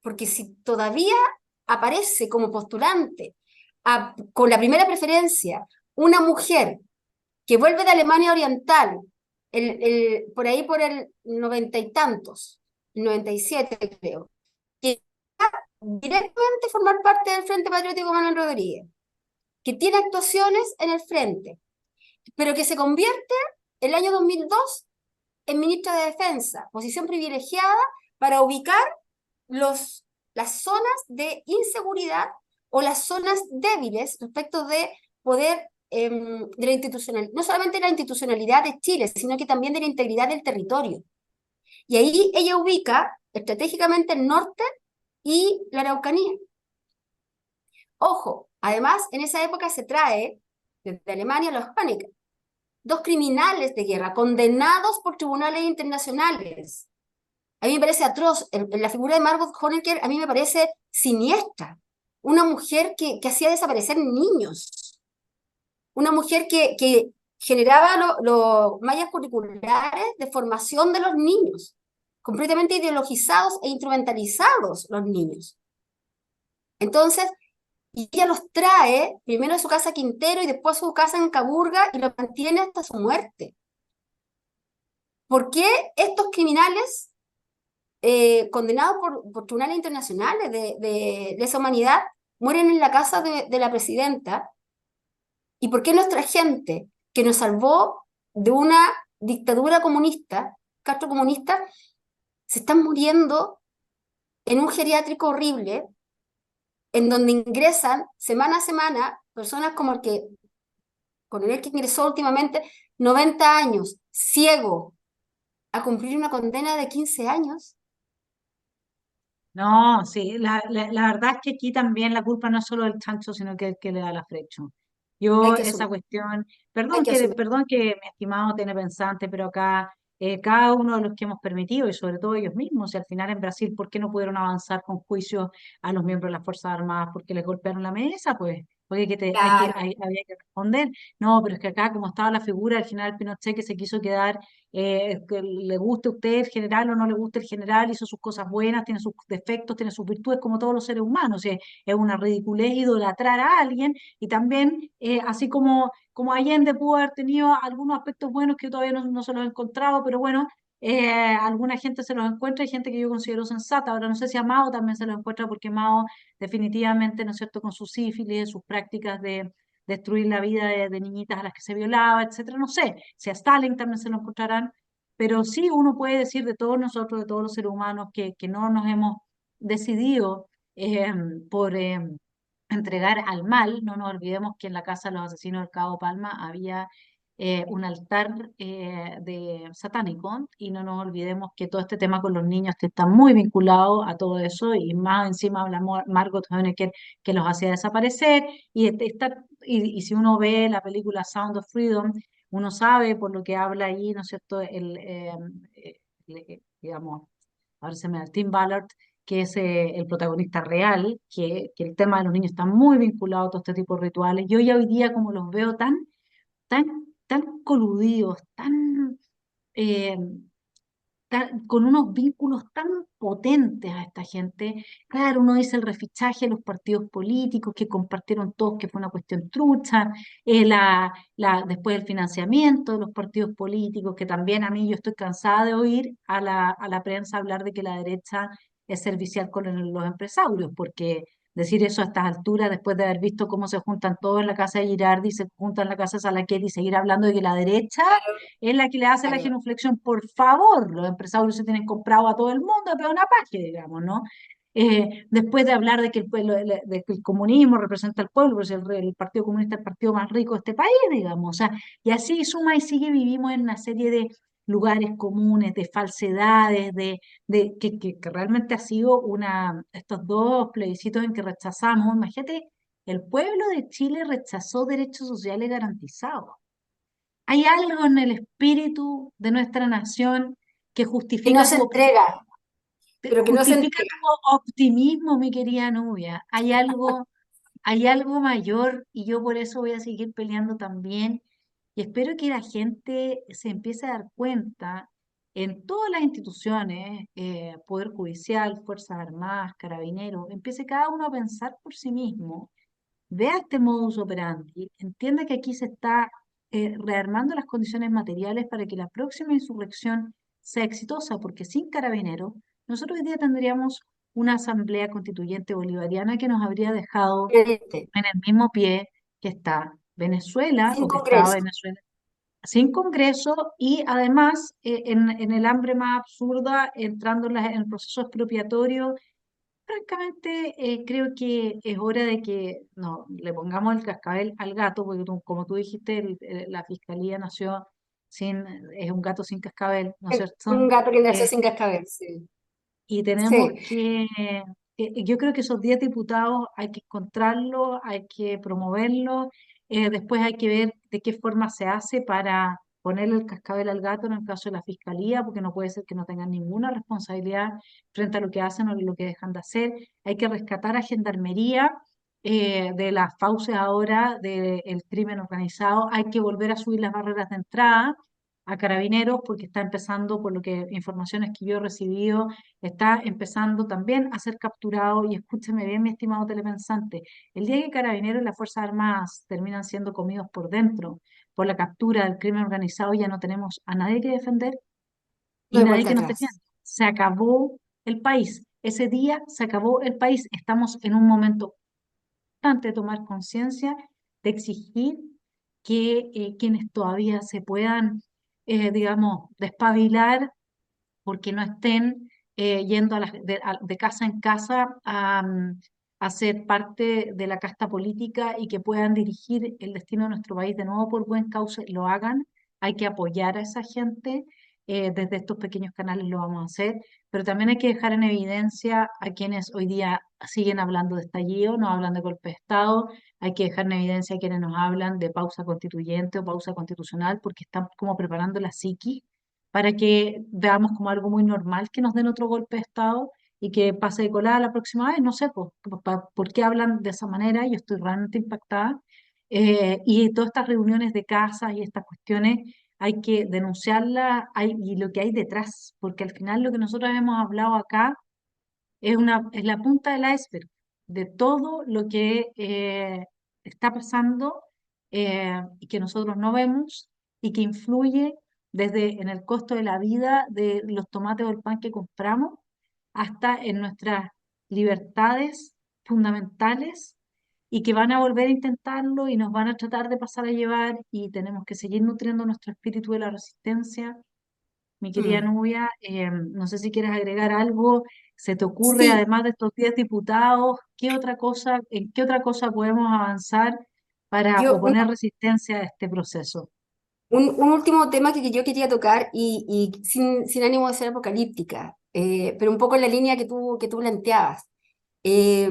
porque si todavía aparece como postulante con la primera preferencia una mujer que vuelve de Alemania Oriental, por ahí por el 90 y tantos, 97 creo, que directamente formar parte del Frente Patriótico Manuel Rodríguez, que tiene actuaciones en el frente, pero que se convierte el año 2002 en ministra de Defensa, posición privilegiada para ubicar las zonas de inseguridad o las zonas débiles respecto de poder de la institucionalidad, no solamente de la institucionalidad de Chile, sino que también de la integridad del territorio. Y ahí ella ubica estratégicamente el norte y la Araucanía. Ojo, además en esa época se trae desde Alemania los Honecker, dos criminales de guerra condenados por tribunales internacionales. A mí me parece atroz. La figura de Margot Honecker a mí me parece siniestra. Una mujer que hacía desaparecer niños. Una mujer que generaba los mallas curriculares de formación de los niños. Completamente ideologizados e instrumentalizados los niños. Entonces, y ella los trae primero a su casa Quintero y después a su casa en Caburga y los mantiene hasta su muerte. ¿Por qué estos criminales condenados por tribunales internacionales de lesa humanidad mueren en la casa de la presidenta? ¿Y por qué nuestra gente que nos salvó de una dictadura comunista, Castro comunista, se están muriendo en un geriátrico horrible en donde ingresan semana a semana personas como con el que ingresó últimamente, 90 años, ciego, a cumplir una condena de 15 años? No, sí, la verdad es que aquí también la culpa no es solo del chancho, sino que el que le da la flecha. Hay Yo, que esa asumir, cuestión, hay que asumir. perdón que mi estimado tiene pensante, pero acá cada uno de los que hemos permitido, y sobre todo ellos mismos, y al final en Brasil, ¿por qué no pudieron avanzar con juicios a los miembros de las Fuerzas Armadas? ¿Porque les golpearon la mesa? Pues, porque Claro. había que responder. No, pero es que acá, como estaba la figura del general Pinochet que se quiso quedar que le guste a usted el general o no le guste el general, hizo sus cosas buenas, tiene sus defectos, tiene sus virtudes como todos los seres humanos. Es una ridiculez idolatrar a alguien y también, así como Allende pudo haber tenido algunos aspectos buenos que todavía no se los he encontrado, pero bueno, alguna gente se los encuentra y gente que yo considero sensata. Ahora no sé si a Mao también se los encuentra porque Mao definitivamente, ¿no es cierto?, con su sífilis, sus prácticas de destruir la vida de niñitas a las que se violaba, etcétera. No sé, si a Stalin también se lo encontrarán, pero sí uno puede decir de todos nosotros, de todos los seres humanos, que no nos hemos decidido por entregar al mal. No nos olvidemos que en la casa de los asesinos del Cabo Palma había un altar de satánico, y no nos olvidemos que todo este tema con los niños que está muy vinculado a todo eso, y más encima hablamos Margot Honecker que los hacía desaparecer, y si uno ve la película Sound of Freedom, uno sabe por lo que habla ahí, ¿no es cierto? Digamos, ahora se me da Tim Ballard, que es el protagonista real, que el tema de los niños está muy vinculado a todo este tipo de rituales. Yo ya hoy día como los veo tan coludidos, eh, con unos vínculos tan potentes a esta gente. Claro, uno dice el refichaje de los partidos políticos que compartieron todos, que fue una cuestión trucha, después el financiamiento de los partidos políticos, que también a mí yo estoy cansada de oír a la prensa hablar de que la derecha es servicial con los empresarios, porque decir eso a estas alturas, después de haber visto cómo se juntan todos en la casa de Girardi, se juntan en la casa de Salaquet y seguir hablando de que la derecha es la que le hace la Claro. genuflexión. Por favor, los empresarios se tienen comprado a todo el mundo, pero una paje, digamos, ¿no? Después de hablar de que de que el comunismo representa al pueblo, pues el Partido Comunista es el partido más rico de este país, digamos, o sea, y así suma y sigue, vivimos en una serie de lugares comunes, de falsedades, que realmente ha sido estos dos plebiscitos en que rechazamos, imagínate, el pueblo de Chile rechazó derechos sociales garantizados. Hay algo en el espíritu de nuestra nación que Que no justifica se entrega, pero que no se justifica entrega. tu optimismo, mi querida Nubia. Hay algo mayor y yo por eso voy a seguir peleando también. Y espero que la gente se empiece a dar cuenta en todas las instituciones, Poder Judicial, Fuerzas Armadas, Carabineros, empiece cada uno a pensar por sí mismo, vea este modus operandi, entienda que aquí se está rearmando las condiciones materiales para que la próxima insurrección sea exitosa, porque sin Carabineros, nosotros hoy día tendríamos una asamblea constituyente bolivariana que nos habría dejado en el mismo pie que está Venezuela Sin o que estaba Congreso. Venezuela, sin Congreso y además en el hambre más absurda, entrando en el proceso expropiatorio. Francamente, creo que es hora de que no le pongamos el cascabel al gato, porque como tú dijiste, la fiscalía nació sin, es un gato sin cascabel, ¿no es cierto? Un gato que nació Eh, sin cascabel, sí. y tenemos Sí, yo creo que esos 10 diputados hay que encontrarlos, hay que promoverlos, después hay que ver de qué forma se hace para ponerle el cascabel al gato en el caso de la fiscalía, porque no puede ser que no tengan ninguna responsabilidad frente a lo que hacen o lo que dejan de hacer. Hay que rescatar a Gendarmería de las fauces ahora del crimen organizado, hay que volver a subir las barreras de entrada a Carabineros, porque está empezando, por lo que informaciones que yo he recibido, está empezando también a ser capturado. Y escúcheme bien, mi estimado telepensante, el día que Carabineros y las Fuerzas Armadas terminan siendo comidos por dentro por la captura del crimen organizado, ya no tenemos a nadie que defender no y hay nadie vuelta que nos atrás. defienda. Se acabó el país. Ese día se acabó el país. Estamos en un momento importante de tomar conciencia, de exigir que quienes todavía se puedan, digamos, despabilar porque no estén yendo de casa en casa a ser parte de la casta política y que puedan dirigir el destino de nuestro país de nuevo por buen cauce, lo hagan. Hay que apoyar a esa gente. Desde estos pequeños canales lo vamos a hacer, pero también hay que dejar en evidencia a quienes hoy día siguen hablando de estallido, no hablan de golpe de Estado. Hay que dejar en evidencia a quienes nos hablan de pausa constituyente o pausa constitucional, porque están como preparando la psiquis para que veamos como algo muy normal que nos den otro golpe de Estado y que pase de colada la próxima vez. No sé por qué hablan de esa manera, yo estoy realmente impactada. Y todas estas reuniones de casas y estas cuestiones hay que denunciarlas y lo que hay detrás, porque al final lo que nosotros hemos hablado acá es la punta del iceberg de todo lo que está pasando y que nosotros no vemos y que influye desde en el costo de la vida de los tomates o el pan que compramos hasta en nuestras libertades fundamentales y que van a volver a intentarlo y nos van a tratar de pasar a llevar y tenemos que seguir nutriendo nuestro espíritu de la resistencia. Mi querida Mm. Nubia, no sé si quieres agregar algo, ¿se te ocurre, Sí, además de estos 10 diputados, en qué otra cosa podemos avanzar para yo, oponer resistencia a este proceso? un último tema que yo quería tocar y sin ánimo de ser apocalíptica, pero un poco en la línea que tú planteabas. Eh,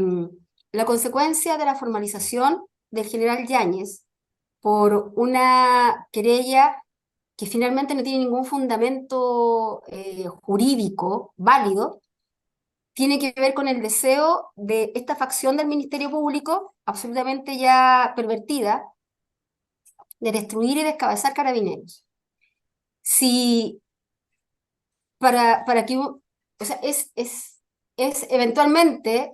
la consecuencia de la formalización del general Yáñez por una querella que finalmente no tiene ningún fundamento jurídico válido, tiene que ver con el deseo de esta facción del Ministerio Público, absolutamente ya pervertida, de destruir y descabezar carabineros. Si para que, o sea, es eventualmente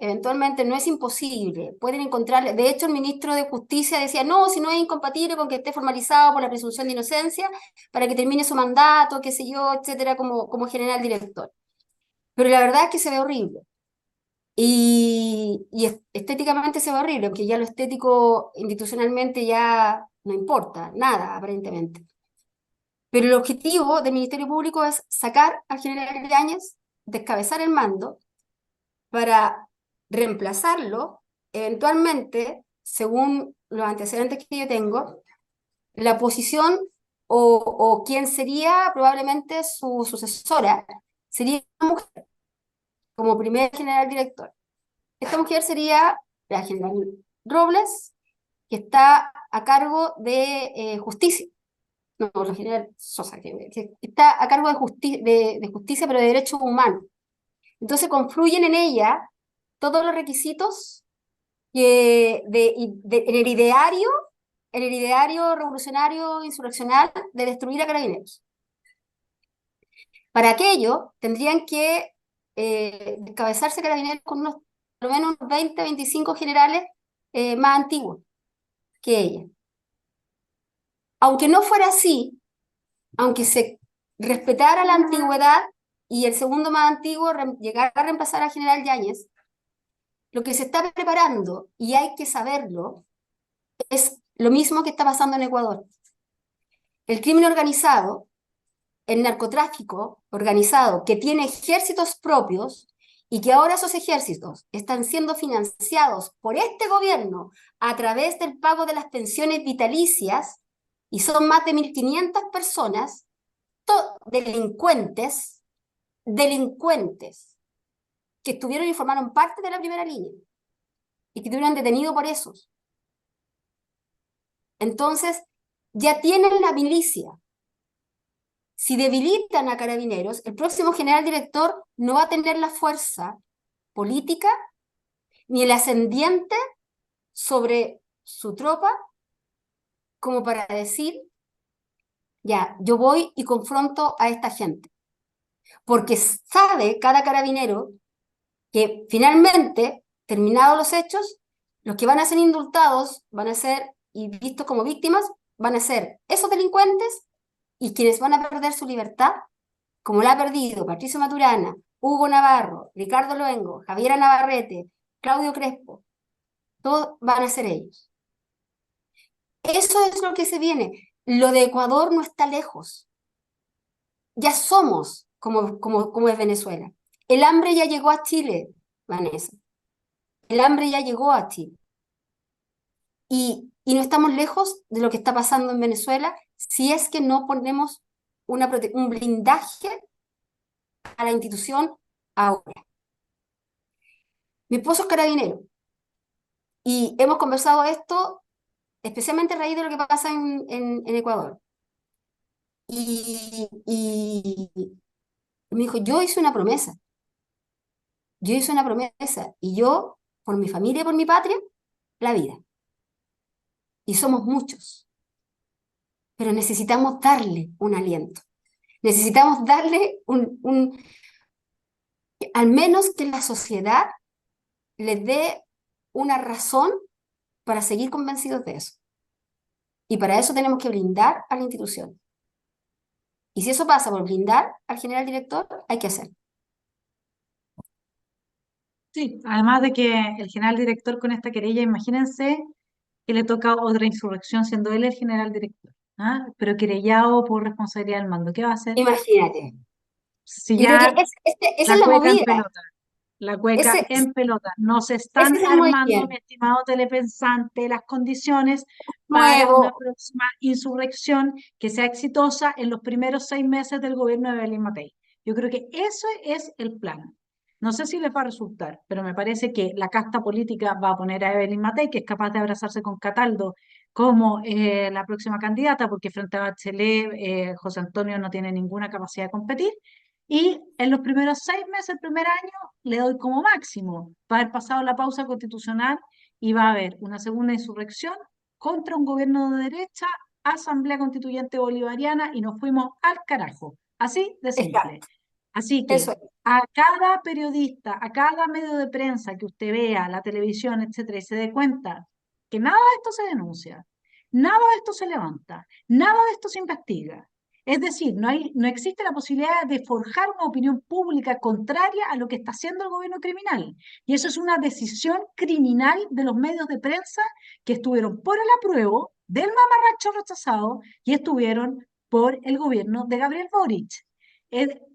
no es imposible, pueden encontrar, de hecho el ministro de Justicia decía, no, si no es incompatible con que esté formalizado por la presunción de inocencia, para que termine su mandato, qué sé yo, etcétera, como general director. Pero la verdad es que se ve horrible. Y estéticamente se ve horrible, porque ya lo estético institucionalmente ya no importa, nada, aparentemente. Pero el objetivo del Ministerio Público es sacar al general Yáñez, descabezar el mando, para reemplazarlo, eventualmente, según los antecedentes que yo tengo, la posición o quien sería probablemente su sucesora, sería una mujer, como primer general director. Esta mujer sería la general Robles, que está a cargo de justicia. No, la general Sosa, que está a cargo de justicia, pero de derechos humanos. Entonces confluyen en ella todos los requisitos en el ideario revolucionario insurreccional de destruir a Carabineros. Para aquello tendrían que descabezarse Carabineros con unos, por lo menos unos 20, 25 generales más antiguos que ella. Aunque no fuera así, aunque se respetara la antigüedad y el segundo más antiguo llegara a reemplazar al general Yáñez, lo que se está preparando, y hay que saberlo, es lo mismo que está pasando en Ecuador. El crimen organizado, el narcotráfico organizado, que tiene ejércitos propios y que ahora esos ejércitos están siendo financiados por este gobierno a través del pago de las pensiones vitalicias, y son más de 1.500 personas, delincuentes, delincuentes, que estuvieron y formaron parte de la primera línea y que estuvieron detenidos por esos. Entonces, ya tienen la milicia. Si debilitan a Carabineros, el próximo general director no va a tener la fuerza política ni el ascendiente sobre su tropa como para decir, ya, yo voy y confronto a esta gente. Porque sabe cada carabinero que finalmente, terminados los hechos, los que van a ser indultados van a ser y vistos como víctimas van a ser esos delincuentes, y quienes van a perder su libertad, como la ha perdido Patricio Maturana, Hugo Navarro, Ricardo Luengo, Javiera Navarrete, Claudio Crespo, todos van a ser ellos. Eso es lo que se viene. Lo de Ecuador no está lejos. Ya somos como es Venezuela. El hambre ya llegó a Chile, Vanessa. El hambre ya llegó a Chile. Y no estamos lejos de lo que está pasando en Venezuela si es que no ponemos un blindaje a la institución ahora. Mi esposo es carabinero y hemos conversado esto especialmente a raíz de lo que pasa en Ecuador. Y me dijo, yo hice una promesa y yo, por mi familia y por mi patria, la vida. Y somos muchos, pero necesitamos darle un aliento. Necesitamos darle al menos que la sociedad les dé una razón para seguir convencidos de eso. Y para eso tenemos que blindar a la institución. Y si eso pasa por blindar al general director, hay que hacer. Sí, además de que el general director con esta querella, imagínense que le toca otra insurrección siendo él el general director, ¿ah? Pero querellado por responsabilidad del mando. ¿Qué va a hacer? Imagínate. Si Yo creo que ya esa es la la cueca en movida. pelota, la cueca Ese, en pelota, nos ese están es el armando, movimiento mi estimado telepensante, las condiciones para una nuevo. próxima insurrección que sea exitosa en los primeros 6 meses del gobierno de Belín Matei. Yo creo que eso es el plan. No sé si les va a resultar, pero me parece que la casta política va a poner a Evelyn Matei, que es capaz de abrazarse con Cataldo como la próxima candidata, porque frente a Bachelet, José Antonio no tiene ninguna capacidad de competir. Y en los primeros 6 meses, el primer año, le doy como máximo. Va a haber pasado la pausa constitucional y va a haber una segunda insurrección contra un gobierno de derecha, Asamblea Constituyente Bolivariana, y nos fuimos al carajo. Así de Está. simple. Así que Eso es. a cada periodista, a cada medio de prensa que usted vea, la televisión, etcétera, y se dé cuenta que nada de esto se denuncia, nada de esto se levanta, nada de esto se investiga. Es decir, no existe la posibilidad de forjar una opinión pública contraria a lo que está haciendo el gobierno criminal. Y eso es una decisión criminal de los medios de prensa que estuvieron por el apruebo del mamarracho rechazado y estuvieron por el gobierno de Gabriel Boric.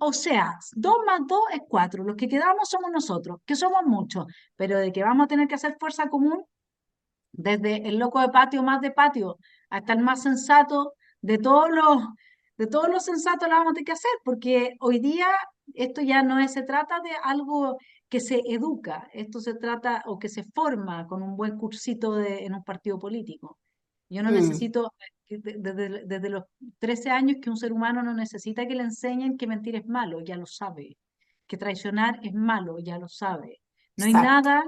O sea, 2 más 2 es 4. Los que quedamos somos nosotros, que somos muchos, pero de que vamos a tener que hacer fuerza común, desde el loco de patio más de patio hasta el más sensato, de todos los sensatos la vamos a tener que hacer, porque hoy día esto ya no se trata de algo que se educa, esto se trata o que se forma con un buen cursito en un partido político. Yo no Mm, necesito, desde los 13 años, que un ser humano no necesita que le enseñen que mentir es malo, ya lo sabe, que traicionar es malo, ya lo sabe. No hay exacto. nada,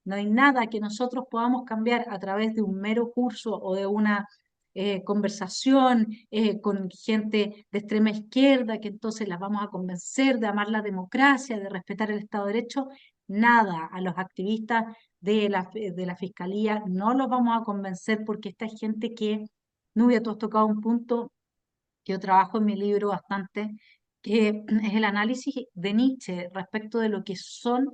no hay nada que nosotros podamos cambiar a través de un mero curso o de una conversación con gente de extrema izquierda, que entonces las vamos a convencer de amar la democracia, de respetar el Estado de Derecho. Nada, a los activistas de la fiscalía no los vamos a convencer, porque esta es gente que, Nubia, tú has tocado un punto que yo trabajo en mi libro bastante, que es el análisis de Nietzsche respecto de lo que son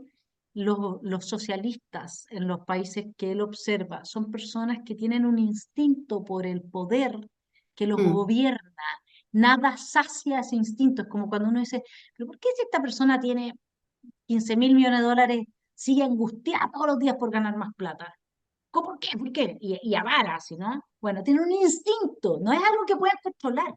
los socialistas en los países que él observa. Son personas que tienen un instinto por el poder que los Mm. gobierna. Nada sacia ese instinto. Es como cuando uno dice, pero ¿por qué si esta persona tiene 15.000 millones de dólares, sigue angustiada todos los días por ganar más plata? ¿Cómo? ¿Por qué? ¿Por qué? Y avara, ¿sí, no? Bueno, tiene un instinto, no es algo que puedan controlar.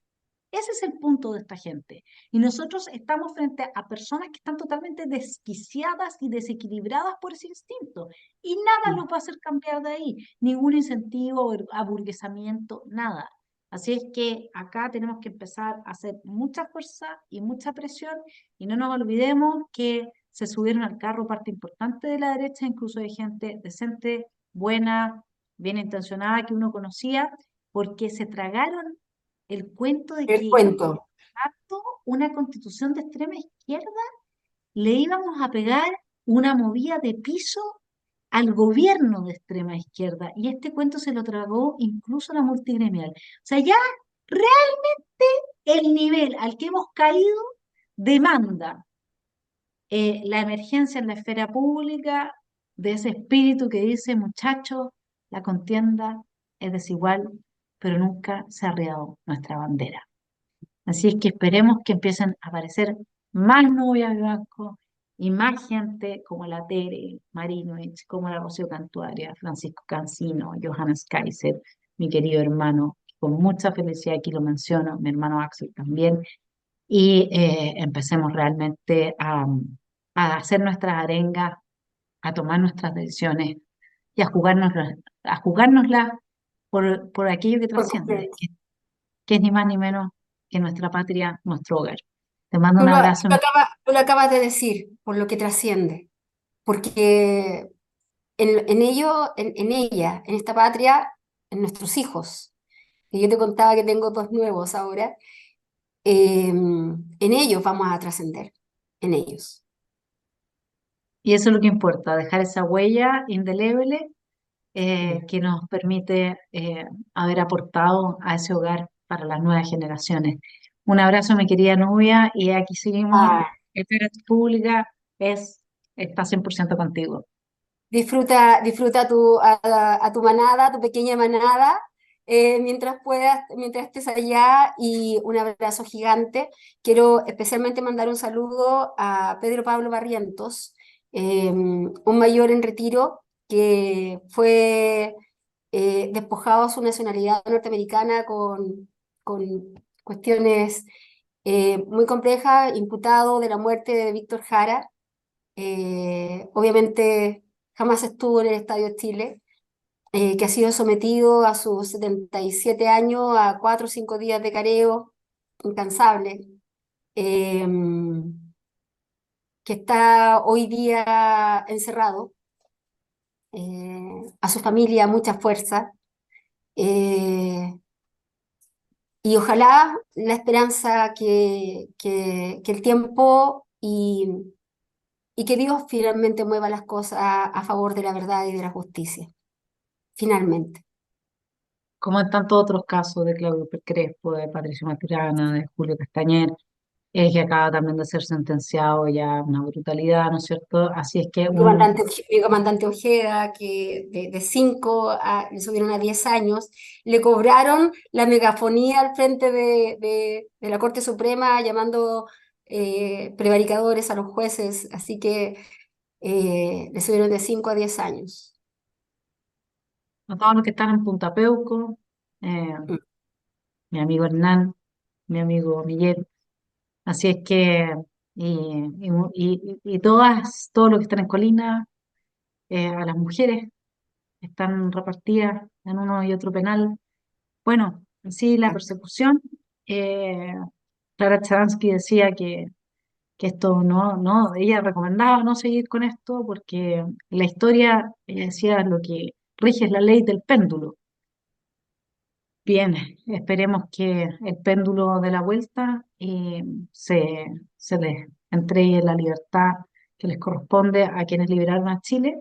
Ese es el punto de esta gente. Y nosotros estamos frente a personas que están totalmente desquiciadas y desequilibradas por ese instinto. Y nada Mm. lo va a hacer cambiar de ahí. Ningún incentivo, aburguesamiento, nada. Así es que acá tenemos que empezar a hacer mucha fuerza y mucha presión. Y no nos olvidemos que se subieron al carro parte importante de la derecha, incluso de gente decente, buena, bien intencionada, que uno conocía, porque se tragaron el cuento de El que cuento. tanto una constitución de extrema izquierda le íbamos a pegar una movida de piso al gobierno de extrema izquierda. Y este cuento se lo tragó incluso la multigremial. O sea, ya realmente el nivel al que hemos caído demanda la emergencia en la esfera pública de ese espíritu que dice, muchachos, la contienda es desigual, pero nunca se ha arriado nuestra bandera. Así es que esperemos que empiecen a aparecer más novias de blanco y más gente como la Tere Marinovich, como la Rocío Cantuaria, Francisco Cancino, Johannes Kaiser, mi querido hermano, con mucha felicidad aquí lo menciono, mi hermano Axel también, y empecemos realmente a hacer nuestras arengas, a tomar nuestras decisiones y a jugárnoslas por aquello que Por trasciende, completo. que es ni más ni menos que nuestra patria, nuestro hogar. Te mando Tú un lo, abrazo. tú lo acabas de decir, por lo que trasciende. Porque en ello, en ella, en esta patria, en nuestros hijos, que yo te contaba que tengo dos nuevos ahora, en ellos vamos a trascender, en ellos. Y eso es lo que importa, dejar esa huella indeleble Mm. que nos permite haber aportado a ese hogar para las nuevas generaciones. Un abrazo, mi querida Nubia, y aquí seguimos. Ah, Esta pública está 100% contigo. disfruta a tu manada, a tu pequeña manada, mientras puedas, mientras estés allá, y un abrazo gigante. Quiero especialmente mandar un saludo a Pedro Pablo Barrientos, un mayor en retiro que fue despojado a su nacionalidad norteamericana con cuestiones muy complejas, imputado de la muerte de Víctor Jara. Obviamente jamás estuvo en el Estadio Chile, que ha sido sometido a sus 77 años a 4 o 5 días de careo incansable, eh, que está hoy día encerrado, a su familia mucha fuerza, eh, y ojalá la esperanza que el tiempo y, y que Dios finalmente mueva las cosas a favor de la verdad y de la justicia, finalmente. Como en tantos otros casos de Claudio Crespo, de Patricio Maturana, de Julio Castañer, que acaba también de ser sentenciado ya una brutalidad, ¿no es cierto? Así es que Mi comandante Ojeda, que de 5 le subieron a 10 años, le cobraron la megafonía al frente de la Corte Suprema llamando prevaricadores a los jueces, así que le subieron de 5 a 10 años. a todos los que están en Punta Peuco, eh, Mm. mi amigo Hernán, mi amigo Miguel. Así es que, y todos los que están en Colina, a las mujeres están repartidas en uno y otro penal. Bueno, sí, la persecución. eh, Clara Chadansky decía que esto ella recomendaba no seguir con esto porque la historia, ella decía, lo que rige es la ley del péndulo. Bien, esperemos que el péndulo de la vuelta se les entregue la libertad que les corresponde a quienes liberaron a Chile,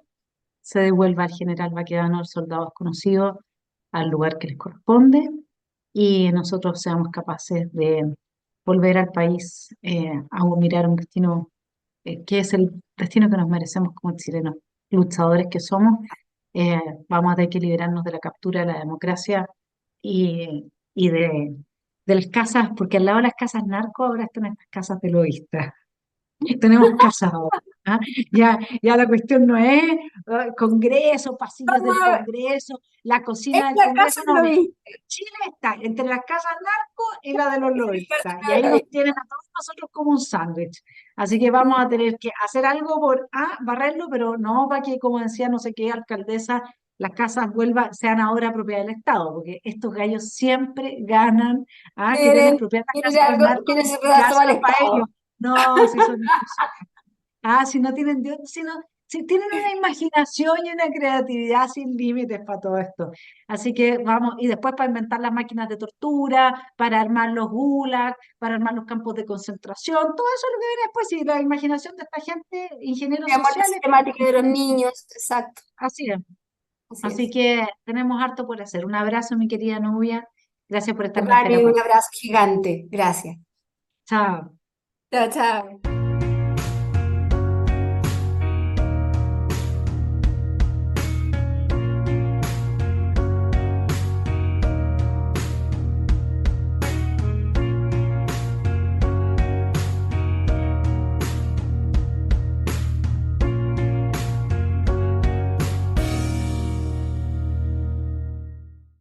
se devuelva al general Baquedano, al soldado desconocido, al lugar que les corresponde y nosotros seamos capaces de volver al país a mirar un destino que es el destino que nos merecemos como chilenos, luchadores que somos. eh, Vamos a tener que liberarnos de la captura de la democracia y de las casas, porque al lado de las casas narco ahora están estas casas de lobistas. Tenemos casas ahora. ¿Ah? Ya la cuestión no es Congreso, pasillos del Ah, Congreso, la es cocina del la Congreso, casa de no. lo vi. Chile está entre las casas narco y la de los lobistas, y ahí nos tienen a todos nosotros como un sándwich. Así que vamos a tener que hacer algo por barrerlo, pero no para que, como decía no sé qué alcaldesa, las casas sean ahora propiedad del Estado, porque estos gallos siempre ganan, que tienen propiedad de las casas de los narcos, Quieren ese y pedazo al dárselos para ellos. Estado. No, si son si no tienen Dios, si tienen una imaginación y una creatividad sin límites para todo esto. Así que vamos, y después para inventar las máquinas de tortura, para armar los gulag, para armar los campos de concentración, todo eso es lo que viene después, y la imaginación de esta gente, ingenieros La muerte sociales, sistemática de los niños, exacto. así es. Así Así es. que tenemos harto por hacer. Un abrazo, mi querida Nubia. Gracias por estar en Vale, un Esfera. abrazo gigante. Gracias. Chao. Chao, chao.